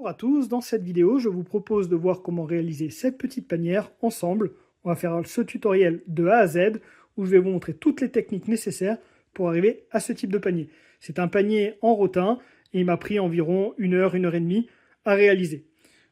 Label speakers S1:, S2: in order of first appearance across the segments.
S1: Bonjour à tous, dans cette vidéo je vous propose de voir comment réaliser cette petite panière ensemble. On va faire ce tutoriel de A à Z où je vais vous montrer toutes les techniques nécessaires pour arriver à ce type de panier. C'est un panier en rotin et il m'a pris environ 1 heure et demie à réaliser.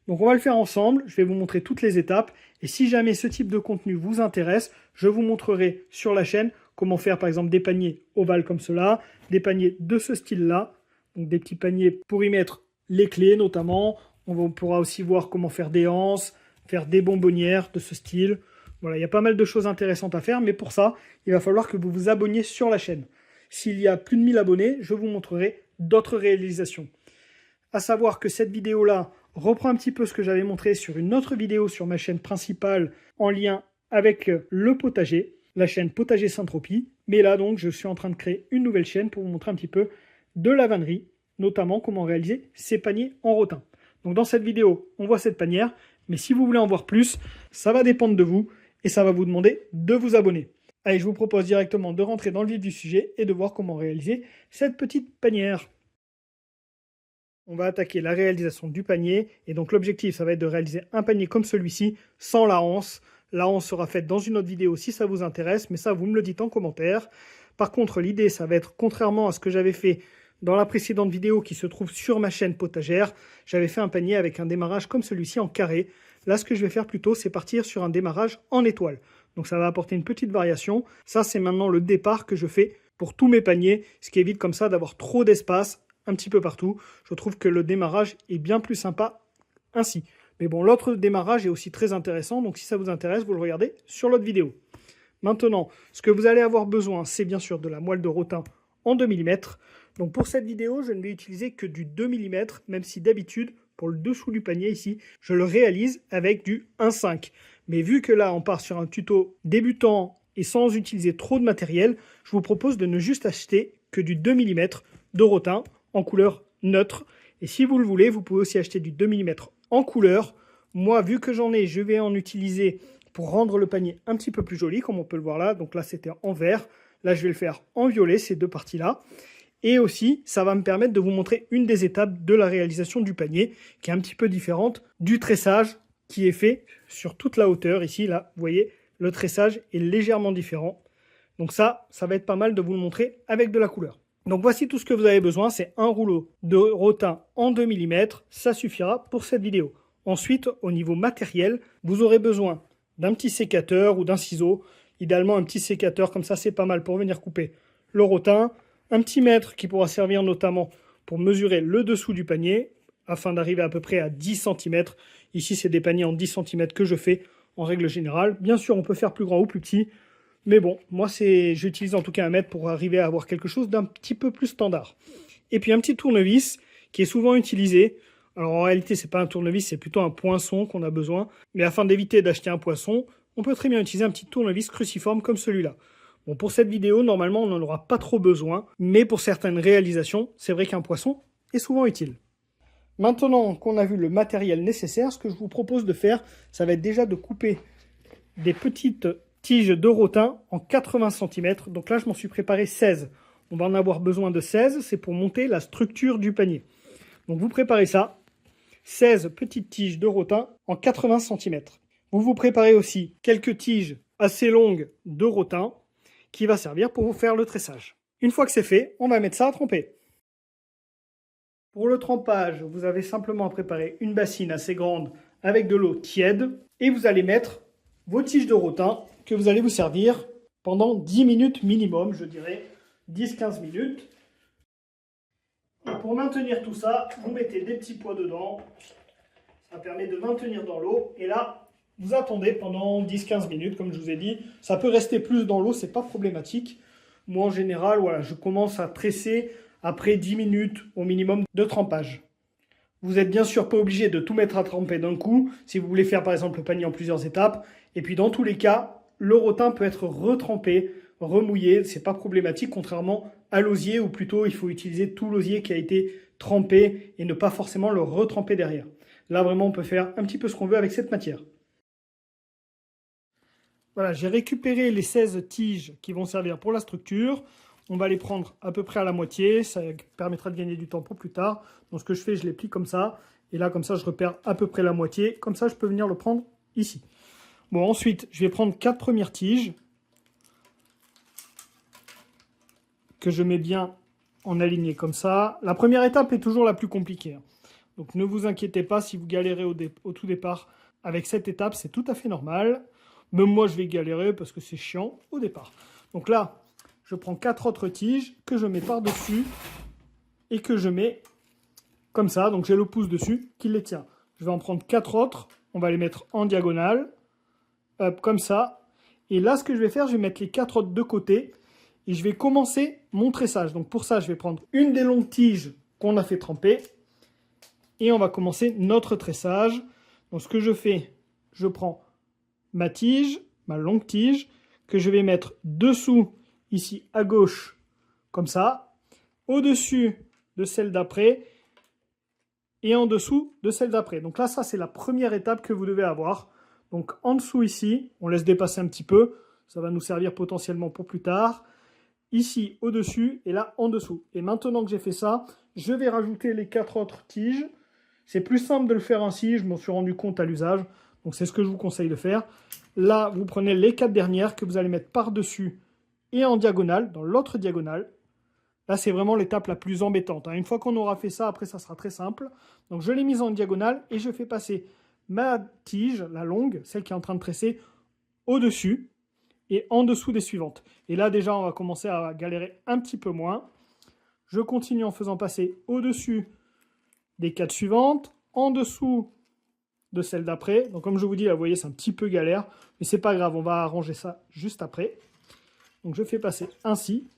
S1: Donc on va le faire ensemble, je vais vous montrer toutes les étapes et si jamais ce type de contenu vous intéresse, je vous montrerai sur la chaîne comment faire par exemple des paniers ovales comme cela, des paniers de ce style-là, donc des petits paniers pour y mettre les clés notamment. On pourra aussi voir comment faire des anses, faire des bonbonnières de ce style. Voilà, il y a pas mal de choses intéressantes à faire, mais pour ça, il va falloir que vous vous abonniez sur la chaîne. S'il y a plus de 1000 abonnés, je vous montrerai d'autres réalisations. À savoir que cette vidéo-là reprend un petit peu ce que j'avais montré sur une autre vidéo sur ma chaîne principale en lien avec le potager, la chaîne Potager Saint-Tropez. Mais là, donc, je suis en train de créer une nouvelle chaîne pour vous montrer un petit peu de la vannerie, notamment comment réaliser ces paniers en rotin. Donc dans cette vidéo, on voit cette panière, mais si vous voulez en voir plus, ça va dépendre de vous et ça va vous demander de vous abonner. Allez, je vous propose directement de rentrer dans le vif du sujet et de voir comment réaliser cette petite panière. On va attaquer la réalisation du panier et donc l'objectif, ça va être de réaliser un panier comme celui-ci sans la anse. La anse sera faite dans une autre vidéo si ça vous intéresse, mais ça, vous me le dites en commentaire. Par contre, l'idée, ça va être, contrairement à ce que j'avais fait dans la précédente vidéo qui se trouve sur ma chaîne potagère, j'avais fait un panier avec un démarrage comme celui-ci en carré. Là, ce que je vais faire plutôt, c'est partir sur un démarrage en étoile. Donc ça va apporter une petite variation. Ça, c'est maintenant le départ que je fais pour tous mes paniers, ce qui évite comme ça d'avoir trop d'espace un petit peu partout. Je trouve que le démarrage est bien plus sympa ainsi. Mais bon, l'autre démarrage est aussi très intéressant, donc si ça vous intéresse, vous le regardez sur l'autre vidéo. Maintenant, ce que vous allez avoir besoin, c'est bien sûr de la moelle de rotin en 2 mm. Donc pour cette vidéo, je ne vais utiliser que du 2 mm, même si d'habitude, pour le dessous du panier ici, je le réalise avec du 1,5. Mais vu que là, on part sur un tuto débutant et sans utiliser trop de matériel, je vous propose de ne juste acheter que du 2 mm de rotin en couleur neutre. Et si vous le voulez, vous pouvez aussi acheter du 2 mm en couleur. Moi, vu que j'en ai, je vais en utiliser pour rendre le panier un petit peu plus joli, comme on peut le voir là. Donc là, c'était en vert. Là, je vais le faire en violet, ces deux parties-là. Et aussi, ça va me permettre de vous montrer une des étapes de la réalisation du panier, qui est un petit peu différente du tressage qui est fait sur toute la hauteur. Ici, là, vous voyez, le tressage est légèrement différent. Donc ça va être pas mal de vous le montrer avec de la couleur. Donc voici tout ce que vous avez besoin, c'est un rouleau de rotin en 2 mm, ça suffira pour cette vidéo. Ensuite, au niveau matériel, vous aurez besoin d'un petit sécateur ou d'un ciseau. Idéalement, un petit sécateur, comme ça, c'est pas mal pour venir couper le rotin. Un petit mètre qui pourra servir notamment pour mesurer le dessous du panier, afin d'arriver à peu près à 10 cm. Ici, c'est des paniers en 10 cm que je fais en règle générale. Bien sûr, on peut faire plus grand ou plus petit. Mais bon, moi, j'utilise en tout cas un mètre pour arriver à avoir quelque chose d'un petit peu plus standard. Et puis un petit tournevis qui est souvent utilisé. Alors en réalité, c'est pas un tournevis, c'est plutôt un poinçon qu'on a besoin. Mais afin d'éviter d'acheter un poinçon, on peut très bien utiliser un petit tournevis cruciforme comme celui-là. Bon, pour cette vidéo, normalement, on n'en aura pas trop besoin. Mais pour certaines réalisations, c'est vrai qu'un poinçon est souvent utile. Maintenant qu'on a vu le matériel nécessaire, ce que je vous propose de faire, ça va être déjà de couper des petites tige de rotin en 80 cm. Donc là, je m'en suis préparé 16. On va en avoir besoin de 16. C'est pour monter la structure du panier. Donc vous préparez ça. 16 petites tiges de rotin en 80 cm. Vous vous préparez aussi quelques tiges assez longues de rotin qui va servir pour vous faire le tressage. Une fois que c'est fait, on va mettre ça à tremper. Pour le trempage, vous avez simplement à préparer une bassine assez grande avec de l'eau tiède et vous allez mettre vos tiges de rotin que vous allez vous servir pendant 10 minutes minimum, je dirais 10-15 minutes. Et pour maintenir tout ça, vous mettez des petits pois dedans. Ça permet de maintenir dans l'eau. Et là, vous attendez pendant 10-15 minutes, comme je vous ai dit. Ça peut rester plus dans l'eau, c'est pas problématique. Moi, en général, voilà, je commence à tresser après 10 minutes au minimum de trempage. Vous n'êtes bien sûr pas obligé de tout mettre à tremper d'un coup, si vous voulez faire par exemple le panier en plusieurs étapes. Et puis dans tous les cas, le rotin peut être retrempé, remouillé, c'est pas problématique, contrairement à l'osier, où plutôt il faut utiliser tout l'osier qui a été trempé et ne pas forcément le retremper derrière. Là vraiment on peut faire un petit peu ce qu'on veut avec cette matière. Voilà, j'ai récupéré les 16 tiges qui vont servir pour la structure. On va les prendre à peu près à la moitié, ça permettra de gagner du temps pour plus tard. Donc ce que je fais, je les plie comme ça Et là, comme ça, je repère à peu près la moitié. Comme ça, je peux venir le prendre ici. Bon, ensuite, je vais prendre 4 premières tiges que je mets bien en aligné comme ça. La première étape est toujours la plus compliquée, hein. Donc ne vous inquiétez pas si vous galérez au tout départ avec cette étape, c'est tout à fait normal. Même moi, je vais galérer parce que c'est chiant au départ. Donc là, je prends 4 autres tiges que je mets par-dessus et que je mets comme ça. Donc j'ai le pouce dessus qui les tient. Je vais en prendre 4 autres. On va les mettre en diagonale. Hop, comme ça. Et là, ce que je vais faire, je vais mettre les 4 autres de côté. Et je vais commencer mon tressage. Donc pour ça, je vais prendre une des longues tiges qu'on a fait tremper. Et on va commencer notre tressage. Donc ce que je fais, je prends ma tige, ma longue tige, que je vais mettre dessous, ici à gauche, comme ça, au-dessus de celle d'après, et en dessous de celle d'après. Donc là, ça c'est la première étape que vous devez avoir. Donc en dessous ici, on laisse dépasser un petit peu, ça va nous servir potentiellement pour plus tard. Ici au-dessus, et là en dessous. Et maintenant que j'ai fait ça, je vais rajouter les 4 autres tiges. C'est plus simple de le faire ainsi, je m'en suis rendu compte à l'usage. Donc c'est ce que je vous conseille de faire. Là, vous prenez les 4 dernières que vous allez mettre par-dessus et en diagonale, dans l'autre diagonale. Là, c'est vraiment l'étape la plus embêtante, hein. Une fois qu'on aura fait ça, après, ça sera très simple. Donc je l'ai mise en diagonale et je fais passer ma tige, la longue, celle qui est en train de tresser, au-dessus et en dessous des suivantes. Et là, déjà, on va commencer à galérer un petit peu moins. Je continue en faisant passer au-dessus des 4 suivantes, en dessous de celle d'après. Donc comme je vous dis, là, vous voyez, c'est un petit peu galère, mais c'est pas grave, on va arranger ça juste après. Donc je fais passer ainsi.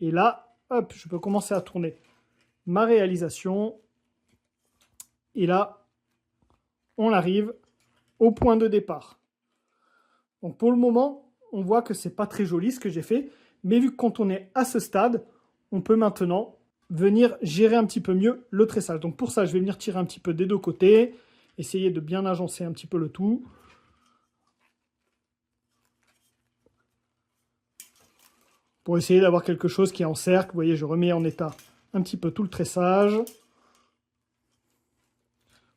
S1: Et là, hop, je peux commencer à tourner ma réalisation. Et là, on arrive au point de départ. Donc pour le moment, on voit que c'est pas très joli ce que j'ai fait, mais vu que quand on est à ce stade, on peut maintenant venir gérer un petit peu mieux le tressage. Donc pour ça, je vais venir tirer un petit peu des deux côtés, essayer de bien agencer un petit peu le tout. Pour essayer d'avoir quelque chose qui est en cercle. Vous voyez, je remets en état un petit peu tout le tressage.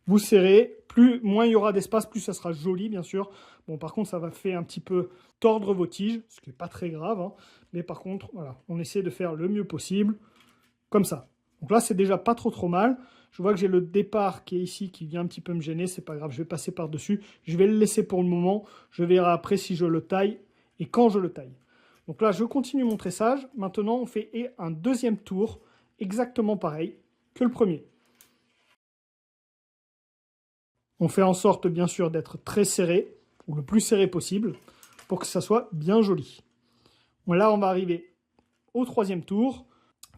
S1: Vous serrez, moins il y aura d'espace, plus ça sera joli, bien sûr. Bon, par contre, ça va faire un petit peu tordre vos tiges, ce qui n'est pas très grave, hein. Mais par contre, voilà, on essaie de faire le mieux possible, comme ça. Donc là, c'est déjà pas trop mal. Je vois que j'ai le départ qui est ici, qui vient un petit peu me gêner. C'est pas grave, je vais passer par-dessus. Je vais le laisser pour le moment. Je verrai après si je le taille et quand je le taille. Donc là, je continue mon tressage. Maintenant, on fait un deuxième tour, exactement pareil que le premier. On fait en sorte, bien sûr, d'être très serré, ou le plus serré possible, pour que ça soit bien joli. Bon, là, on va arriver au troisième tour.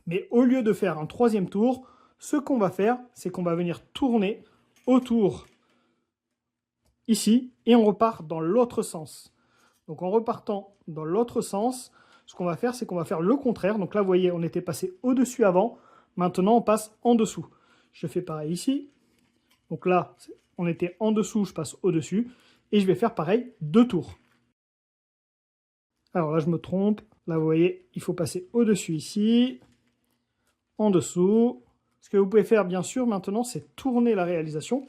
S1: Mais au lieu de faire un troisième tour, ce qu'on va faire, c'est qu'on va venir tourner autour ici, et on repart dans l'autre sens. Donc en repartant dans l'autre sens, ce qu'on va faire, c'est qu'on va faire le contraire. Donc là, vous voyez, on était passé au-dessus avant. Maintenant, on passe en dessous. Je fais pareil ici. Donc là, on était en dessous, je passe au-dessus. Et je vais faire pareil 2 tours. Alors là, je me trompe. Là, vous voyez, il faut passer au-dessus ici. En dessous. Ce que vous pouvez faire, bien sûr, maintenant, c'est tourner la réalisation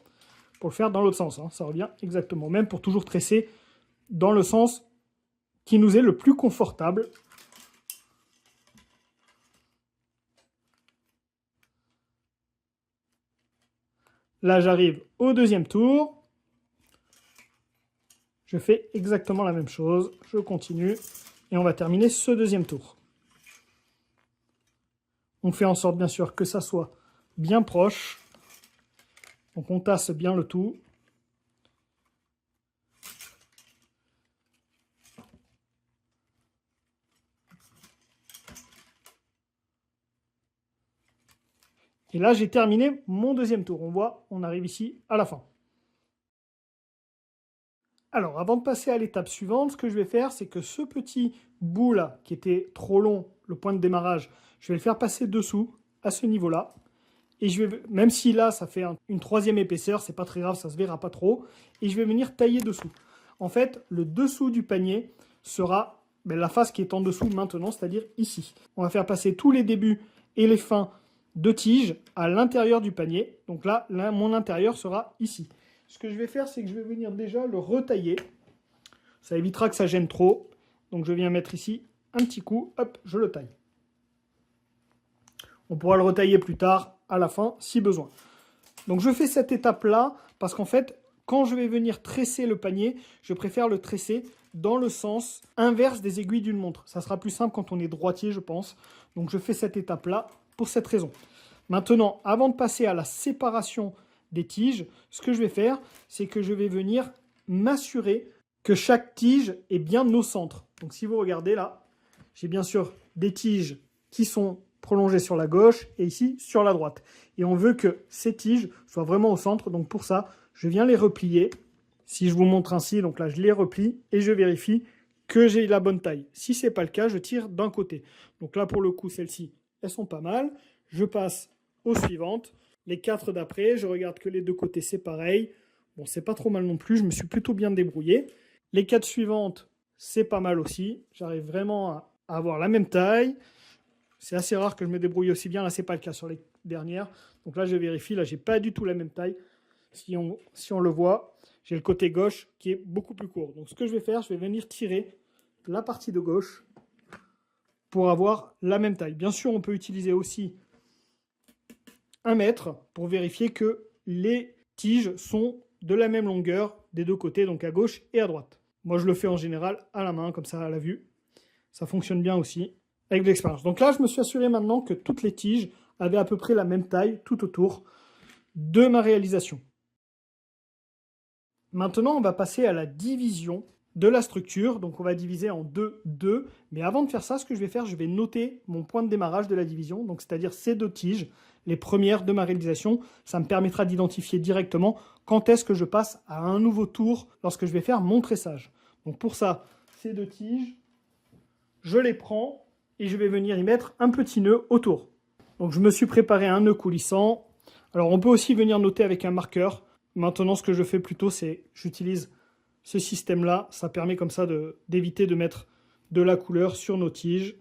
S1: pour le faire dans l'autre sens, hein. Ça revient exactement. Même pour toujours tresser dans le sens qui nous est le plus confortable. Là, j'arrive au deuxième tour. Je fais exactement la même chose. Je continue. Et on va terminer ce deuxième tour. On fait en sorte, bien sûr, que ça soit bien proche. Donc, on tasse bien le tout. Et là, j'ai terminé mon deuxième tour. On voit, on arrive ici à la fin. Alors, avant de passer à l'étape suivante, ce que je vais faire, c'est que ce petit bout là, qui était trop long, le point de démarrage, je vais le faire passer dessous, à ce niveau-là. Et je vais, même si là, ça fait une troisième épaisseur, c'est pas très grave, ça se verra pas trop. Et je vais venir tailler dessous. En fait, le dessous du panier sera la face qui est en dessous maintenant, c'est-à-dire ici. On va faire passer tous les débuts et les fins 2 tiges à l'intérieur du panier. Donc là, mon intérieur sera ici. Ce que je vais faire, c'est que je vais venir déjà le retailler. Ça évitera que ça gêne trop. Donc je viens mettre ici un petit coup, hop, je le taille. On pourra le retailler plus tard, à la fin, si besoin. Donc je fais cette étape-là, parce qu'en fait, quand je vais venir tresser le panier, je préfère le tresser dans le sens inverse des aiguilles d'une montre. Ça sera plus simple quand on est droitier, je pense. Donc je fais cette étape-là pour cette raison. Maintenant, avant de passer à la séparation des tiges, ce que je vais faire, c'est que je vais venir m'assurer que chaque tige est bien au centre. Donc si vous regardez là, j'ai bien sûr des tiges qui sont prolongées sur la gauche et ici sur la droite. Et on veut que ces tiges soient vraiment au centre. Donc pour ça, je viens les replier. Si je vous montre ainsi, donc là je les replie et je vérifie que j'ai la bonne taille. Si ce n'est pas le cas, je tire d'un côté. Donc là pour le coup, celles-ci, elles sont pas mal. Je passe aux suivantes. Les 4 d'après, je regarde que les 2 côtés c'est pareil. Bon, c'est pas trop mal non plus, je me suis plutôt bien débrouillé. Les 4 suivantes, c'est pas mal aussi. J'arrive vraiment à avoir la même taille. C'est assez rare que je me débrouille aussi bien. Là, c'est pas le cas sur les dernières. Donc là, je vérifie. Là, j'ai pas du tout la même taille. Si on le voit, j'ai le côté gauche qui est beaucoup plus court. Donc ce que je vais faire, je vais venir tirer la partie de gauche pour avoir la même taille. Bien sûr, on peut utiliser aussi 1 mètre pour vérifier que les tiges sont de la même longueur des 2 côtés, donc à gauche et à droite. Moi, je le fais en général à la main, comme ça à la vue. Ça fonctionne bien aussi avec de l'expérience. Donc là, je me suis assuré maintenant que toutes les tiges avaient à peu près la même taille tout autour de ma réalisation. Maintenant, on va passer à la division de la structure. Donc on va diviser en 2, 2. Mais avant de faire ça, ce que je vais faire, je vais noter mon point de démarrage de la division. Donc c'est-à-dire ces 2 tiges, les premières de ma réalisation. Ça me permettra d'identifier directement quand est-ce que je passe à un nouveau tour lorsque je vais faire mon tressage. Donc pour ça, ces 2 tiges, je les prends et je vais venir y mettre un petit nœud autour. Donc je me suis préparé un nœud coulissant. Alors on peut aussi venir noter avec un marqueur. Maintenant, ce que je fais plutôt, c'est j'utilise ce système-là. Ça permet comme ça d'éviter de mettre de la couleur sur nos tiges.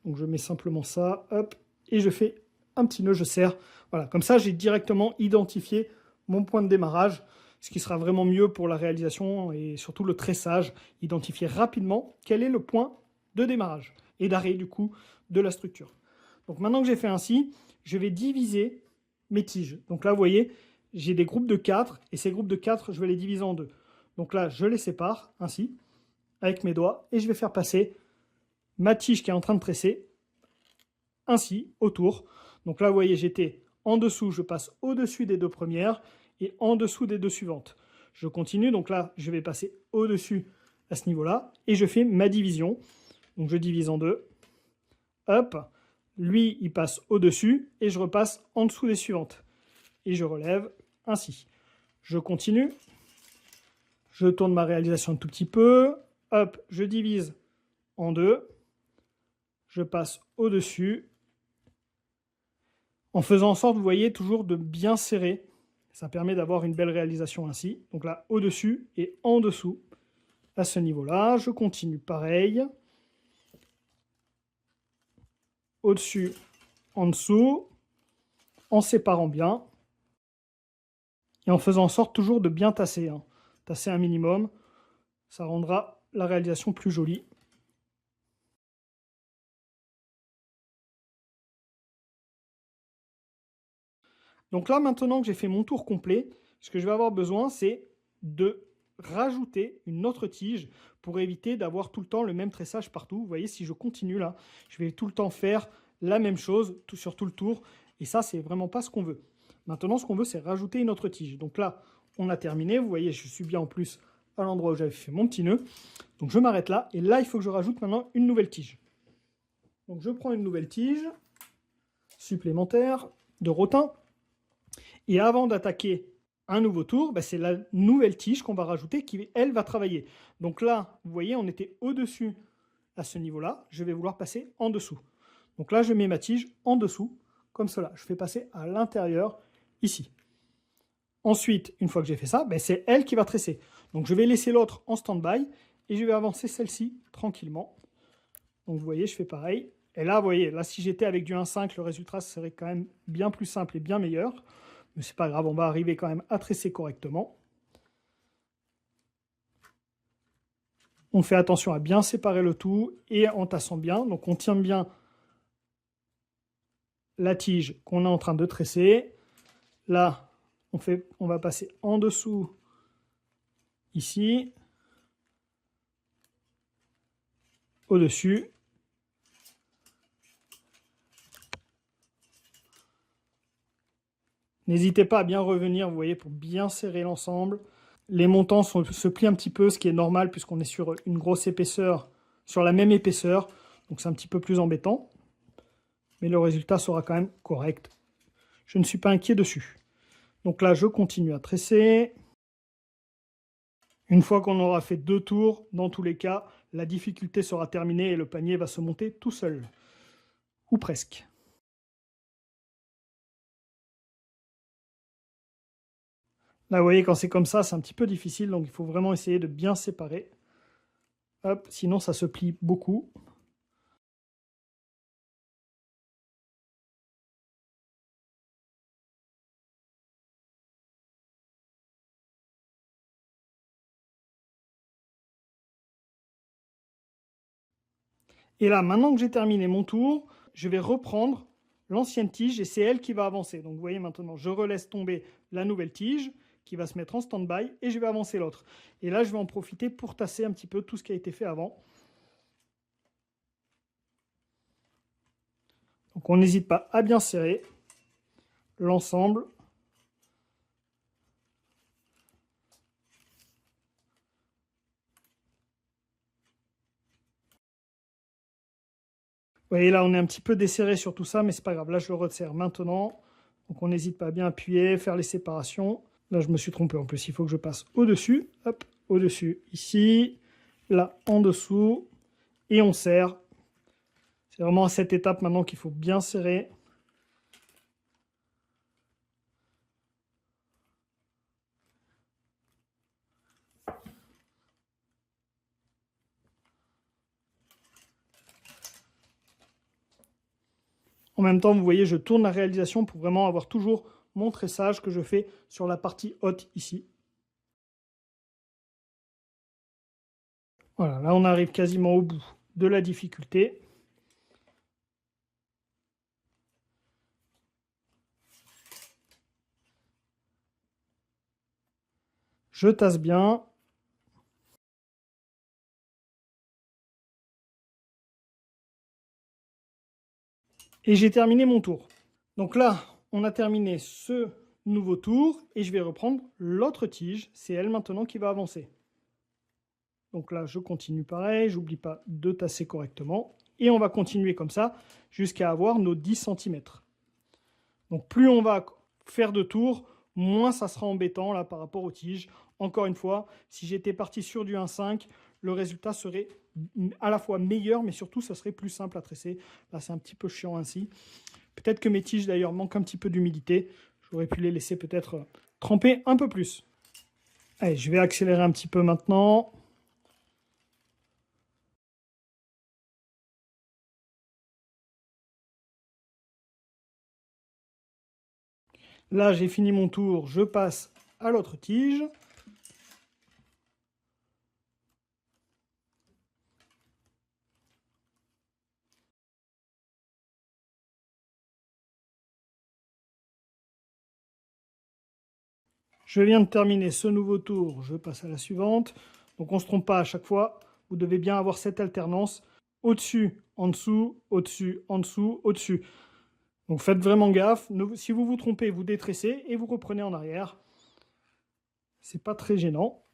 S1: Donc je mets simplement ça, hop, et je fais un petit nœud, je serre. Voilà, comme ça, j'ai directement identifié mon point de démarrage, ce qui sera vraiment mieux pour la réalisation et surtout le tressage. Identifier rapidement quel est le point de démarrage et d'arrêt, du coup, de la structure. Donc maintenant que j'ai fait ainsi, je vais diviser mes tiges. Donc là, vous voyez, j'ai des groupes de 4, et ces groupes de 4, je vais les diviser en 2. Donc là, je les sépare, ainsi, avec mes doigts, et je vais faire passer ma tige qui est en train de tresser, ainsi, autour. Donc là, vous voyez, j'étais en dessous, je passe au-dessus des 2 premières, et en dessous des 2 suivantes. Je continue, donc là, je vais passer au-dessus à ce niveau-là, et je fais ma division. Donc je divise en 2, hop, lui, il passe au-dessus, et je repasse en dessous des suivantes. Et je relève ainsi. Je continue. Je tourne ma réalisation un tout petit peu. Hop, je divise en 2. Je passe au-dessus. En faisant en sorte, vous voyez, toujours de bien serrer. Ça permet d'avoir une belle réalisation ainsi. Donc là, au-dessus et en dessous. À ce niveau-là, je continue pareil. Au-dessus, en dessous. En séparant bien. Et en faisant en sorte toujours de bien tasser. Tasser un minimum, ça rendra la réalisation plus jolie. Donc là, maintenant que j'ai fait mon tour complet, ce que je vais avoir besoin, c'est de rajouter une autre tige pour éviter d'avoir tout le temps le même tressage partout. Vous voyez, si je continue là, je vais tout le temps faire la même chose sur tout le tour. Et ça, c'est vraiment pas ce qu'on veut. Maintenant, ce qu'on veut, c'est rajouter une autre tige. Donc là, on a terminé. Vous voyez, je suis bien en plus à l'endroit où j'avais fait mon petit nœud. Donc je m'arrête là. Et là, il faut que je rajoute maintenant une nouvelle tige. Donc je prends une nouvelle tige supplémentaire de rotin. Et avant d'attaquer un nouveau tour, c'est la nouvelle tige qu'on va rajouter qui, elle, va travailler. Donc là, vous voyez, on était au-dessus à ce niveau-là. Je vais vouloir passer en dessous. Donc là, je mets ma tige en dessous, comme cela. Je fais passer à l'intérieur, ici. Ensuite, une fois que j'ai fait ça, c'est elle qui va tresser. Donc je vais laisser l'autre en stand-by et je vais avancer celle-ci tranquillement. Donc vous voyez, je fais pareil. Et là, vous voyez, là, si j'étais avec du 1,5, le résultat serait quand même bien plus simple et bien meilleur. Mais c'est pas grave, on va arriver quand même à tresser correctement. On fait attention à bien séparer le tout et en tassant bien. Donc on tient bien la tige qu'on est en train de tresser. Là, on va passer en dessous, ici, au-dessus. N'hésitez pas à bien revenir, vous voyez, pour bien serrer l'ensemble. Les montants se plient un petit peu, ce qui est normal puisqu'on est sur une grosse épaisseur, sur la même épaisseur. Donc c'est un petit peu plus embêtant. Mais le résultat sera quand même correct. Je ne suis pas inquiet dessus. Donc là, je continue à tresser. Une fois qu'on aura fait 2 tours, dans tous les cas, la difficulté sera terminée et le panier va se monter tout seul. Ou presque. Là, vous voyez, quand c'est comme ça, c'est un petit peu difficile, donc il faut vraiment essayer de bien séparer. Hop, sinon ça se plie beaucoup. Et là, maintenant que j'ai terminé mon tour, je vais reprendre l'ancienne tige et c'est elle qui va avancer. Donc vous voyez maintenant, je relaisse tomber la nouvelle tige qui va se mettre en stand-by et je vais avancer l'autre. Et là, je vais en profiter pour tasser un petit peu tout ce qui a été fait avant. Donc on n'hésite pas à bien serrer l'ensemble. Vous voyez, là, on est un petit peu desserré sur tout ça, mais c'est pas grave. Là, je le resserre maintenant. Donc on n'hésite pas à bien appuyer, faire les séparations. Là, je me suis trompé en plus. Il faut que je passe au-dessus. Hop, au-dessus, ici. Là, en dessous. Et on serre. C'est vraiment à cette étape maintenant qu'il faut bien serrer. En même temps, vous voyez, je tourne la réalisation pour vraiment avoir toujours mon tressage que je fais sur la partie haute ici. Voilà, là on arrive quasiment au bout de la difficulté. Je tasse bien. Et j'ai terminé mon tour. Donc là, on a terminé ce nouveau tour et je vais reprendre l'autre tige. C'est elle maintenant qui va avancer. Donc là, je continue pareil, j'oublie pas de tasser correctement. Et on va continuer comme ça jusqu'à avoir nos 10 cm. Donc plus on va faire de tours, moins ça sera embêtant là par rapport aux tiges. Encore une fois, si j'étais parti sur du 1,5, le résultat serait à la fois meilleur, mais surtout ça serait plus simple à tresser. Là, c'est un petit peu chiant ainsi. Peut-être que mes tiges d'ailleurs manquent un petit peu d'humidité. J'aurais pu les laisser peut-être tremper un peu plus. Allez, je vais accélérer un petit peu maintenant. Là, j'ai fini mon tour, je passe à l'autre tige. Je viens de terminer ce nouveau tour, je passe à la suivante. Donc on ne se trompe pas à chaque fois, vous devez bien avoir cette alternance. Au-dessus, en dessous, au-dessus, en dessous, au-dessus. Donc faites vraiment gaffe, si vous vous trompez, vous détressez et vous reprenez en arrière. C'est pas très gênant.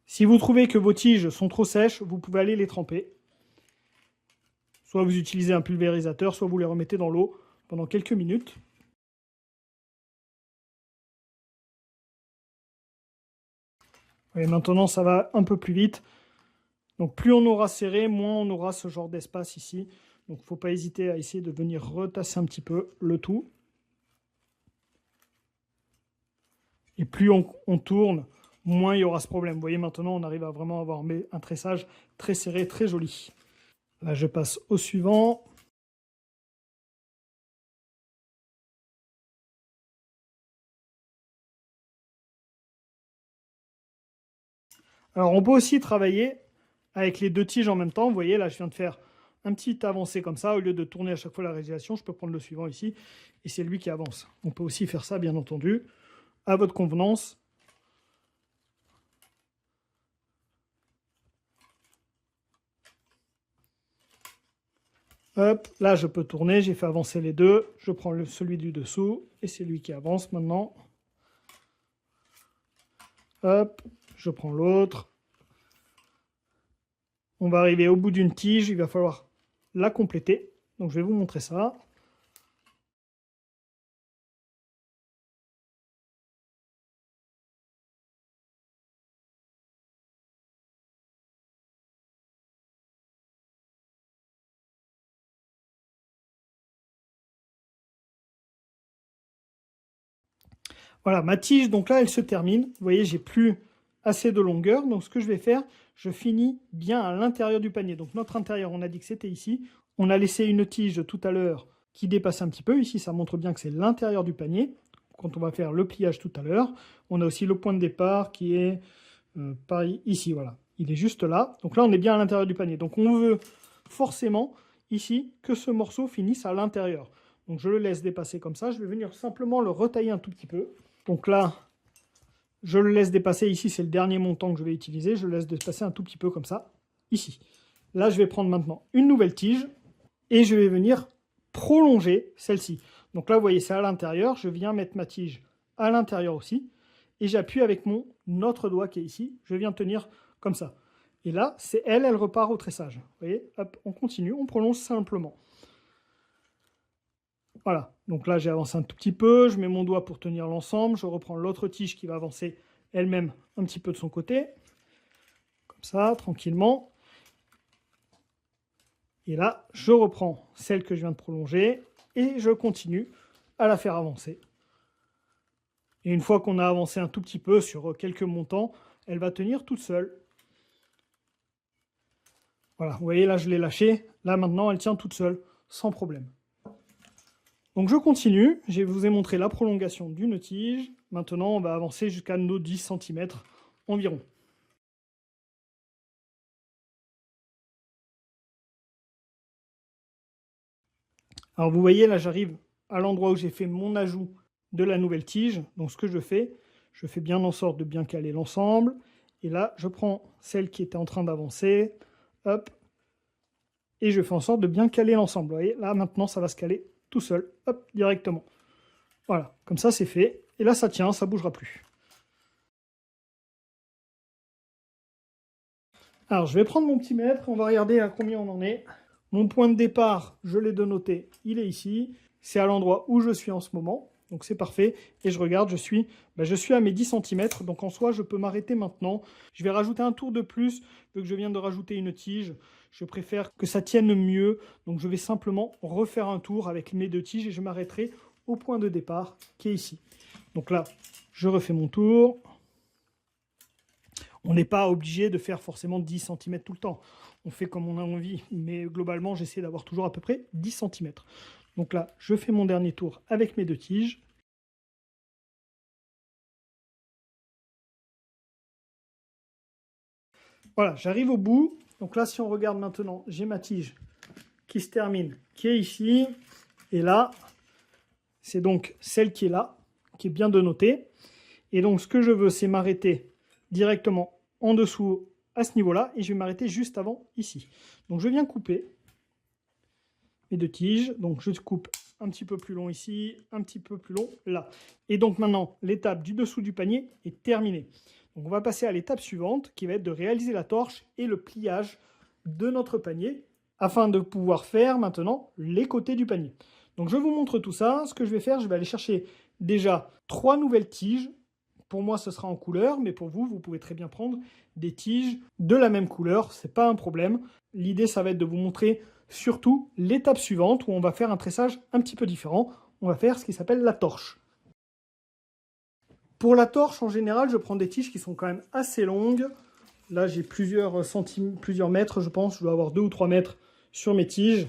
S1: Si vous trouvez que vos tiges sont trop sèches, vous pouvez aller les tremper. Soit vous utilisez un pulvérisateur, soit vous les remettez dans l'eau pendant quelques minutes. Et maintenant, ça va un peu plus vite. Donc plus on aura serré, moins on aura ce genre d'espace ici. Donc il ne faut pas hésiter à essayer de venir retasser un petit peu le tout. Et plus on tourne, moins il y aura ce problème. Vous voyez, maintenant, on arrive à vraiment avoir un tressage très serré, très joli. Là, je passe au suivant. Alors, on peut aussi travailler avec les deux tiges en même temps. Vous voyez, là, je viens de faire un petit avancé comme ça. Au lieu de tourner à chaque fois la résiliation, je peux prendre le suivant ici. Et c'est lui qui avance. On peut aussi faire ça, bien entendu, à votre convenance. Hop, là, je peux tourner. J'ai fait avancer les deux. Je prends celui du dessous. Et c'est lui qui avance maintenant. Hop, je prends l'autre. On va arriver au bout d'une tige, il va falloir la compléter. Donc je vais vous montrer ça. Voilà, ma tige, donc là, elle se termine. Vous voyez, j'ai plus assez de longueur. Donc ce que je vais faire, je finis bien à l'intérieur du panier. Donc notre intérieur, on a dit que c'était ici. On a laissé une tige tout à l'heure qui dépasse un petit peu. Ici, ça montre bien que c'est l'intérieur du panier. Quand on va faire le pliage tout à l'heure, on a aussi le point de départ qui est par ici, voilà. Il est juste là. Donc là, on est bien à l'intérieur du panier. Donc on veut forcément, ici, que ce morceau finisse à l'intérieur. Donc je le laisse dépasser comme ça. Je vais venir simplement le retailler un tout petit peu. Donc là, je le laisse dépasser. Ici, c'est le dernier montant que je vais utiliser. Je le laisse dépasser un tout petit peu comme ça, ici. Là, je vais prendre maintenant une nouvelle tige et je vais venir prolonger celle-ci. Donc là, vous voyez, c'est à l'intérieur. Je viens mettre ma tige à l'intérieur aussi. Et j'appuie avec mon autre doigt qui est ici. Je viens tenir comme ça. Et là, c'est elle repart au tressage. Vous voyez, hop, on continue, on prolonge simplement. Voilà, donc là j'ai avancé un tout petit peu, je mets mon doigt pour tenir l'ensemble, je reprends l'autre tige qui va avancer elle-même un petit peu de son côté, comme ça, tranquillement. Et là, je reprends celle que je viens de prolonger et je continue à la faire avancer. Et une fois qu'on a avancé un tout petit peu sur quelques montants, elle va tenir toute seule. Voilà, vous voyez là je l'ai lâchée, là maintenant elle tient toute seule, sans problème. Donc je continue, je vous ai montré la prolongation d'une tige. Maintenant, on va avancer jusqu'à nos 10 cm environ. Alors vous voyez, là j'arrive à l'endroit où j'ai fait mon ajout de la nouvelle tige. Donc ce que je fais bien en sorte de bien caler l'ensemble. Et là, je prends celle qui était en train d'avancer, hop, et je fais en sorte de bien caler l'ensemble. Vous voyez, là maintenant, ça va se caler tout seul, hop, directement. Voilà, comme ça c'est fait. Et là, ça tient, ça ne bougera plus. Alors, je vais prendre mon petit mètre, on va regarder à combien on en est. Mon point de départ, je l'ai noté, il est ici. C'est à l'endroit où je suis en ce moment, donc c'est parfait. Et je regarde, je suis à mes 10 cm, donc en soi, je peux m'arrêter maintenant. Je vais rajouter un tour de plus, vu que je viens de rajouter une tige. Je préfère que ça tienne mieux, donc je vais simplement refaire un tour avec mes deux tiges et je m'arrêterai au point de départ qui est ici. Donc là, je refais mon tour. On n'est pas obligé de faire forcément 10 cm tout le temps. On fait comme on a envie, mais globalement, j'essaie d'avoir toujours à peu près 10 cm. Donc là, je fais mon dernier tour avec mes deux tiges. Voilà, j'arrive au bout. Donc là, si on regarde maintenant, j'ai ma tige qui se termine, qui est ici. Et là, c'est donc celle qui est là, qui est bien de noter. Et donc, ce que je veux, c'est m'arrêter directement en dessous à ce niveau-là. Et je vais m'arrêter juste avant ici. Donc, je viens couper mes deux tiges. Donc, je coupe un petit peu plus long ici, un petit peu plus long là. Et donc, maintenant, l'étape du dessous du panier est terminée. Donc, on va passer à l'étape suivante qui va être de réaliser la torche et le pliage de notre panier afin de pouvoir faire maintenant les côtés du panier. Donc, je vous montre tout ça. Ce que je vais faire, je vais aller chercher déjà 3 nouvelles tiges. Pour moi, ce sera en couleur, mais pour vous, vous pouvez très bien prendre des tiges de la même couleur. Ce n'est pas un problème. L'idée, ça va être de vous montrer surtout l'étape suivante où on va faire un tressage un petit peu différent. On va faire ce qui s'appelle la torche. Pour la torche, en général, je prends des tiges qui sont quand même assez longues. Là, j'ai plusieurs mètres, je pense. Je dois avoir 2 ou 3 mètres sur mes tiges,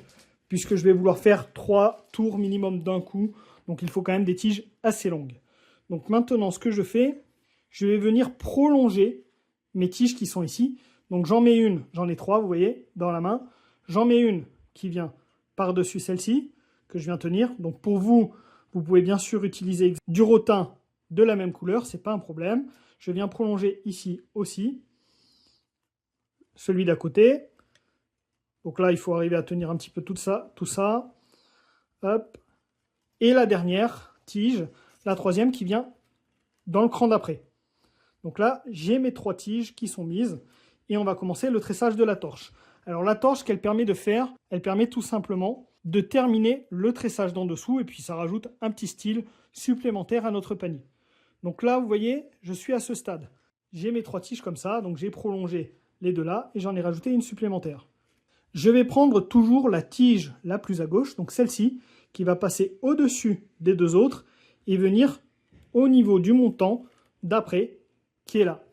S1: puisque je vais vouloir faire 3 tours minimum d'un coup. Donc, il faut quand même des tiges assez longues. Donc, maintenant, ce que je fais, je vais venir prolonger mes tiges qui sont ici. Donc, j'en mets une, j'en ai 3, vous voyez, dans la main. J'en mets une qui vient par-dessus celle-ci, que je viens tenir. Donc, pour vous, vous pouvez bien sûr utiliser du rotin de la même couleur, c'est pas un problème. Je viens prolonger ici aussi, celui d'à côté. Donc là, il faut arriver à tenir un petit peu tout ça. Hop. Et la dernière tige, la troisième qui vient dans le cran d'après. Donc là, j'ai mes 3 tiges qui sont mises et on va commencer le tressage de la torche. Alors la torche, ce qu'elle permet de faire, elle permet tout simplement de terminer le tressage d'en dessous et puis ça rajoute un petit style supplémentaire à notre panier. Donc là, vous voyez, je suis à ce stade. J'ai mes 3 tiges comme ça, donc j'ai prolongé les 2 là et j'en ai rajouté une supplémentaire. Je vais prendre toujours la tige la plus à gauche, donc celle-ci, qui va passer au-dessus des 2 autres et venir au niveau du montant d'après qui est là.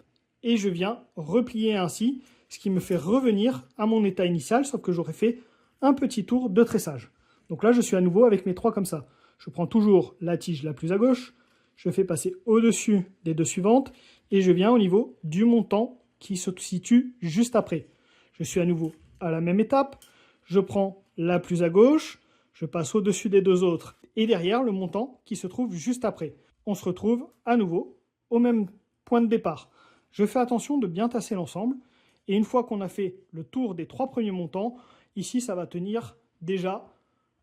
S1: Et je viens replier ainsi, ce qui me fait revenir à mon état initial, sauf que j'aurais fait un petit tour de tressage. Donc là, je suis à nouveau avec mes 3 comme ça. Je prends toujours la tige la plus à gauche, je fais passer au-dessus des 2 suivantes, et je viens au niveau du montant qui se situe juste après. Je suis à nouveau à la même étape, je prends la plus à gauche, je passe au-dessus des 2 autres, et derrière le montant qui se trouve juste après. On se retrouve à nouveau au même point de départ. Je fais attention de bien tasser l'ensemble, et une fois qu'on a fait le tour des 3 premiers montants, ici ça va tenir déjà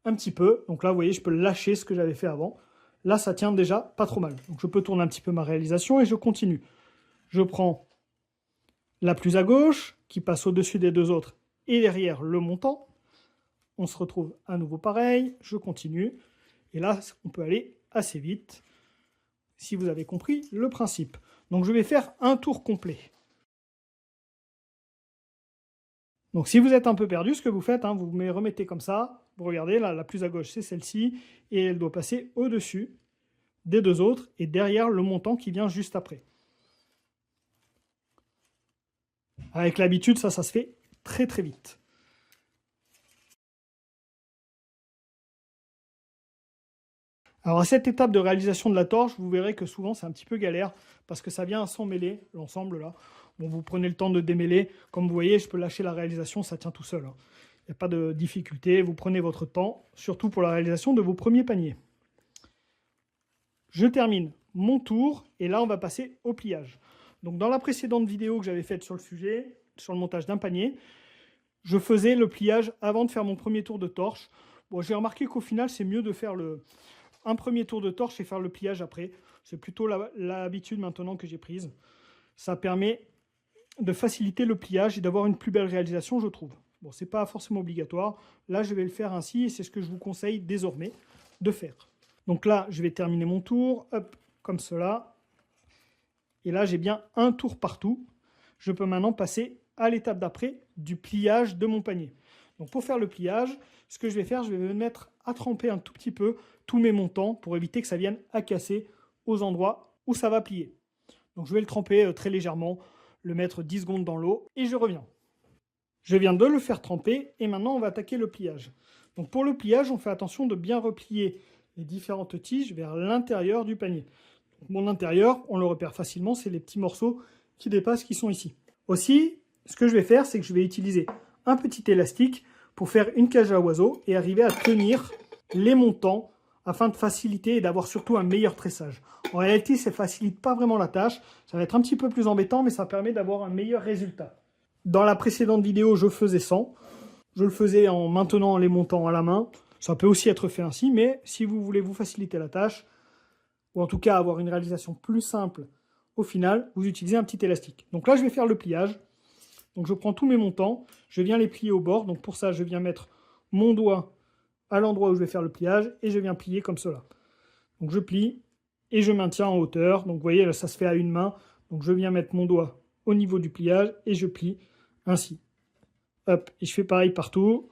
S1: un petit peu. Donc là, vous voyez, je peux lâcher ce que j'avais fait avant. Là, ça tient déjà pas trop mal. Donc je peux tourner un petit peu ma réalisation et je continue. Je prends la plus à gauche, qui passe au-dessus des 2 autres, et derrière le montant. On se retrouve à nouveau pareil, je continue. Et là, on peut aller assez vite, si vous avez compris le principe. Donc je vais faire un tour complet. Donc si vous êtes un peu perdu, ce que vous faites, vous me remettez comme ça. Vous regardez, là, la plus à gauche, c'est celle-ci. Et elle doit passer au-dessus des 2 autres et derrière le montant qui vient juste après. Avec l'habitude, ça se fait très très vite. Alors à cette étape de réalisation de la torche, vous verrez que souvent c'est un petit peu galère parce que ça vient à s'emmêler, l'ensemble là. Bon, vous prenez le temps de démêler. Comme vous voyez, je peux lâcher la réalisation, ça tient tout seul. Il n'y a pas de difficulté, vous prenez votre temps, surtout pour la réalisation de vos premiers paniers. Je termine mon tour et là on va passer au pliage. Donc dans la précédente vidéo que j'avais faite sur le sujet, sur le montage d'un panier, je faisais le pliage avant de faire mon premier tour de torche. Bon, j'ai remarqué qu'au final c'est mieux de faire un premier tour de torche et faire le pliage après. C'est plutôt l'habitude maintenant que j'ai prise. Ça permet de faciliter le pliage et d'avoir une plus belle réalisation, je trouve. Bon, c'est pas forcément obligatoire. Là, je vais le faire ainsi et c'est ce que je vous conseille désormais de faire. Donc là, je vais terminer mon tour, hop, comme cela. Et là, j'ai bien un tour partout. Je peux maintenant passer à l'étape d'après du pliage de mon panier. Donc pour faire le pliage, ce que je vais faire, je vais me mettre à tremper un tout petit peu tous mes montants pour éviter que ça vienne à casser aux endroits où ça va plier. Donc je vais le tremper très légèrement, le mettre 10 secondes dans l'eau et je reviens. Je viens de le faire tremper et maintenant on va attaquer le pliage. Donc pour le pliage, on fait attention de bien replier les différentes tiges vers l'intérieur du panier. Donc mon intérieur, on le repère facilement, c'est les petits morceaux qui dépassent qui sont ici. Aussi, ce que je vais faire, c'est que je vais utiliser un petit élastique pour faire une cage à oiseaux et arriver à tenir les montants afin de faciliter et d'avoir surtout un meilleur tressage. En réalité, ça ne facilite pas vraiment la tâche, ça va être un petit peu plus embêtant, mais ça permet d'avoir un meilleur résultat. Dans la précédente vidéo, je faisais 100. Je le faisais en maintenant les montants à la main. Ça peut aussi être fait ainsi, mais si vous voulez vous faciliter la tâche, ou en tout cas avoir une réalisation plus simple, au final, vous utilisez un petit élastique. Donc là, je vais faire le pliage. Donc je prends tous mes montants, je viens les plier au bord. Donc pour ça, je viens mettre mon doigt à l'endroit où je vais faire le pliage et je viens plier comme cela. Donc je plie et je maintiens en hauteur. Donc vous voyez, là, ça se fait à une main. Donc je viens mettre mon doigt au niveau du pliage et je plie ainsi. Hop, et je fais pareil partout.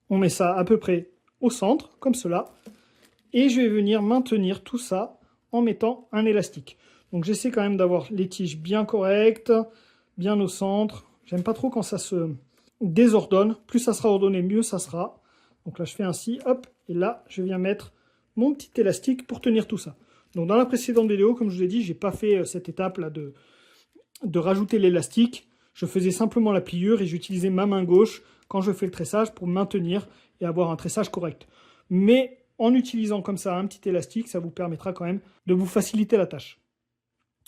S1: On met ça à peu près au centre, comme cela. Et je vais venir maintenir tout ça en mettant un élastique. Donc j'essaie quand même d'avoir les tiges bien correctes, bien au centre. J'aime pas trop quand ça se désordonne. Plus ça sera ordonné, mieux ça sera. Donc là, je fais ainsi, hop, et là, je viens mettre mon petit élastique pour tenir tout ça. Donc dans la précédente vidéo, comme je vous ai dit, j'ai pas fait cette étape-là de rajouter l'élastique. Je faisais simplement la pliure et j'utilisais ma main gauche quand je fais le tressage pour maintenir et avoir un tressage correct. Mais en utilisant comme ça un petit élastique, ça vous permettra quand même de vous faciliter la tâche.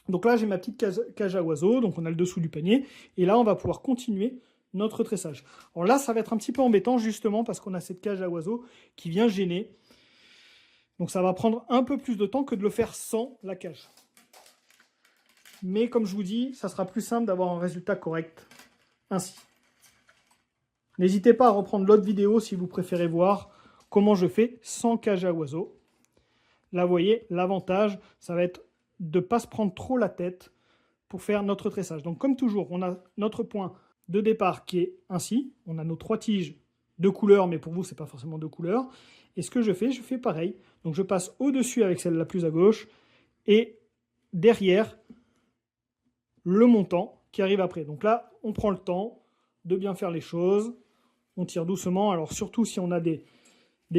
S1: Donc là, j'ai ma petite cage à oiseaux, donc on a le dessous du panier, et là, on va pouvoir continuer notre tressage. Alors là, ça va être un petit peu embêtant, justement, parce qu'on a cette cage à oiseaux qui vient gêner. Donc ça va prendre un peu plus de temps que de le faire sans la cage. Mais comme je vous dis, ça sera plus simple d'avoir un résultat correct ainsi. N'hésitez pas à reprendre l'autre vidéo si vous préférez voir comment je fais sans cage à oiseaux. Là, vous voyez, l'avantage, ça va être de ne pas se prendre trop la tête pour faire notre tressage. Donc comme toujours, on a notre point de départ qui est ainsi. On a nos 3 tiges de couleur, mais pour vous, ce n'est pas forcément de couleur. Et ce que je fais pareil. Donc je passe au-dessus avec celle la plus à gauche et derrière le montant qui arrive après. Donc là, on prend le temps de bien faire les choses. On tire doucement. Alors surtout si on a des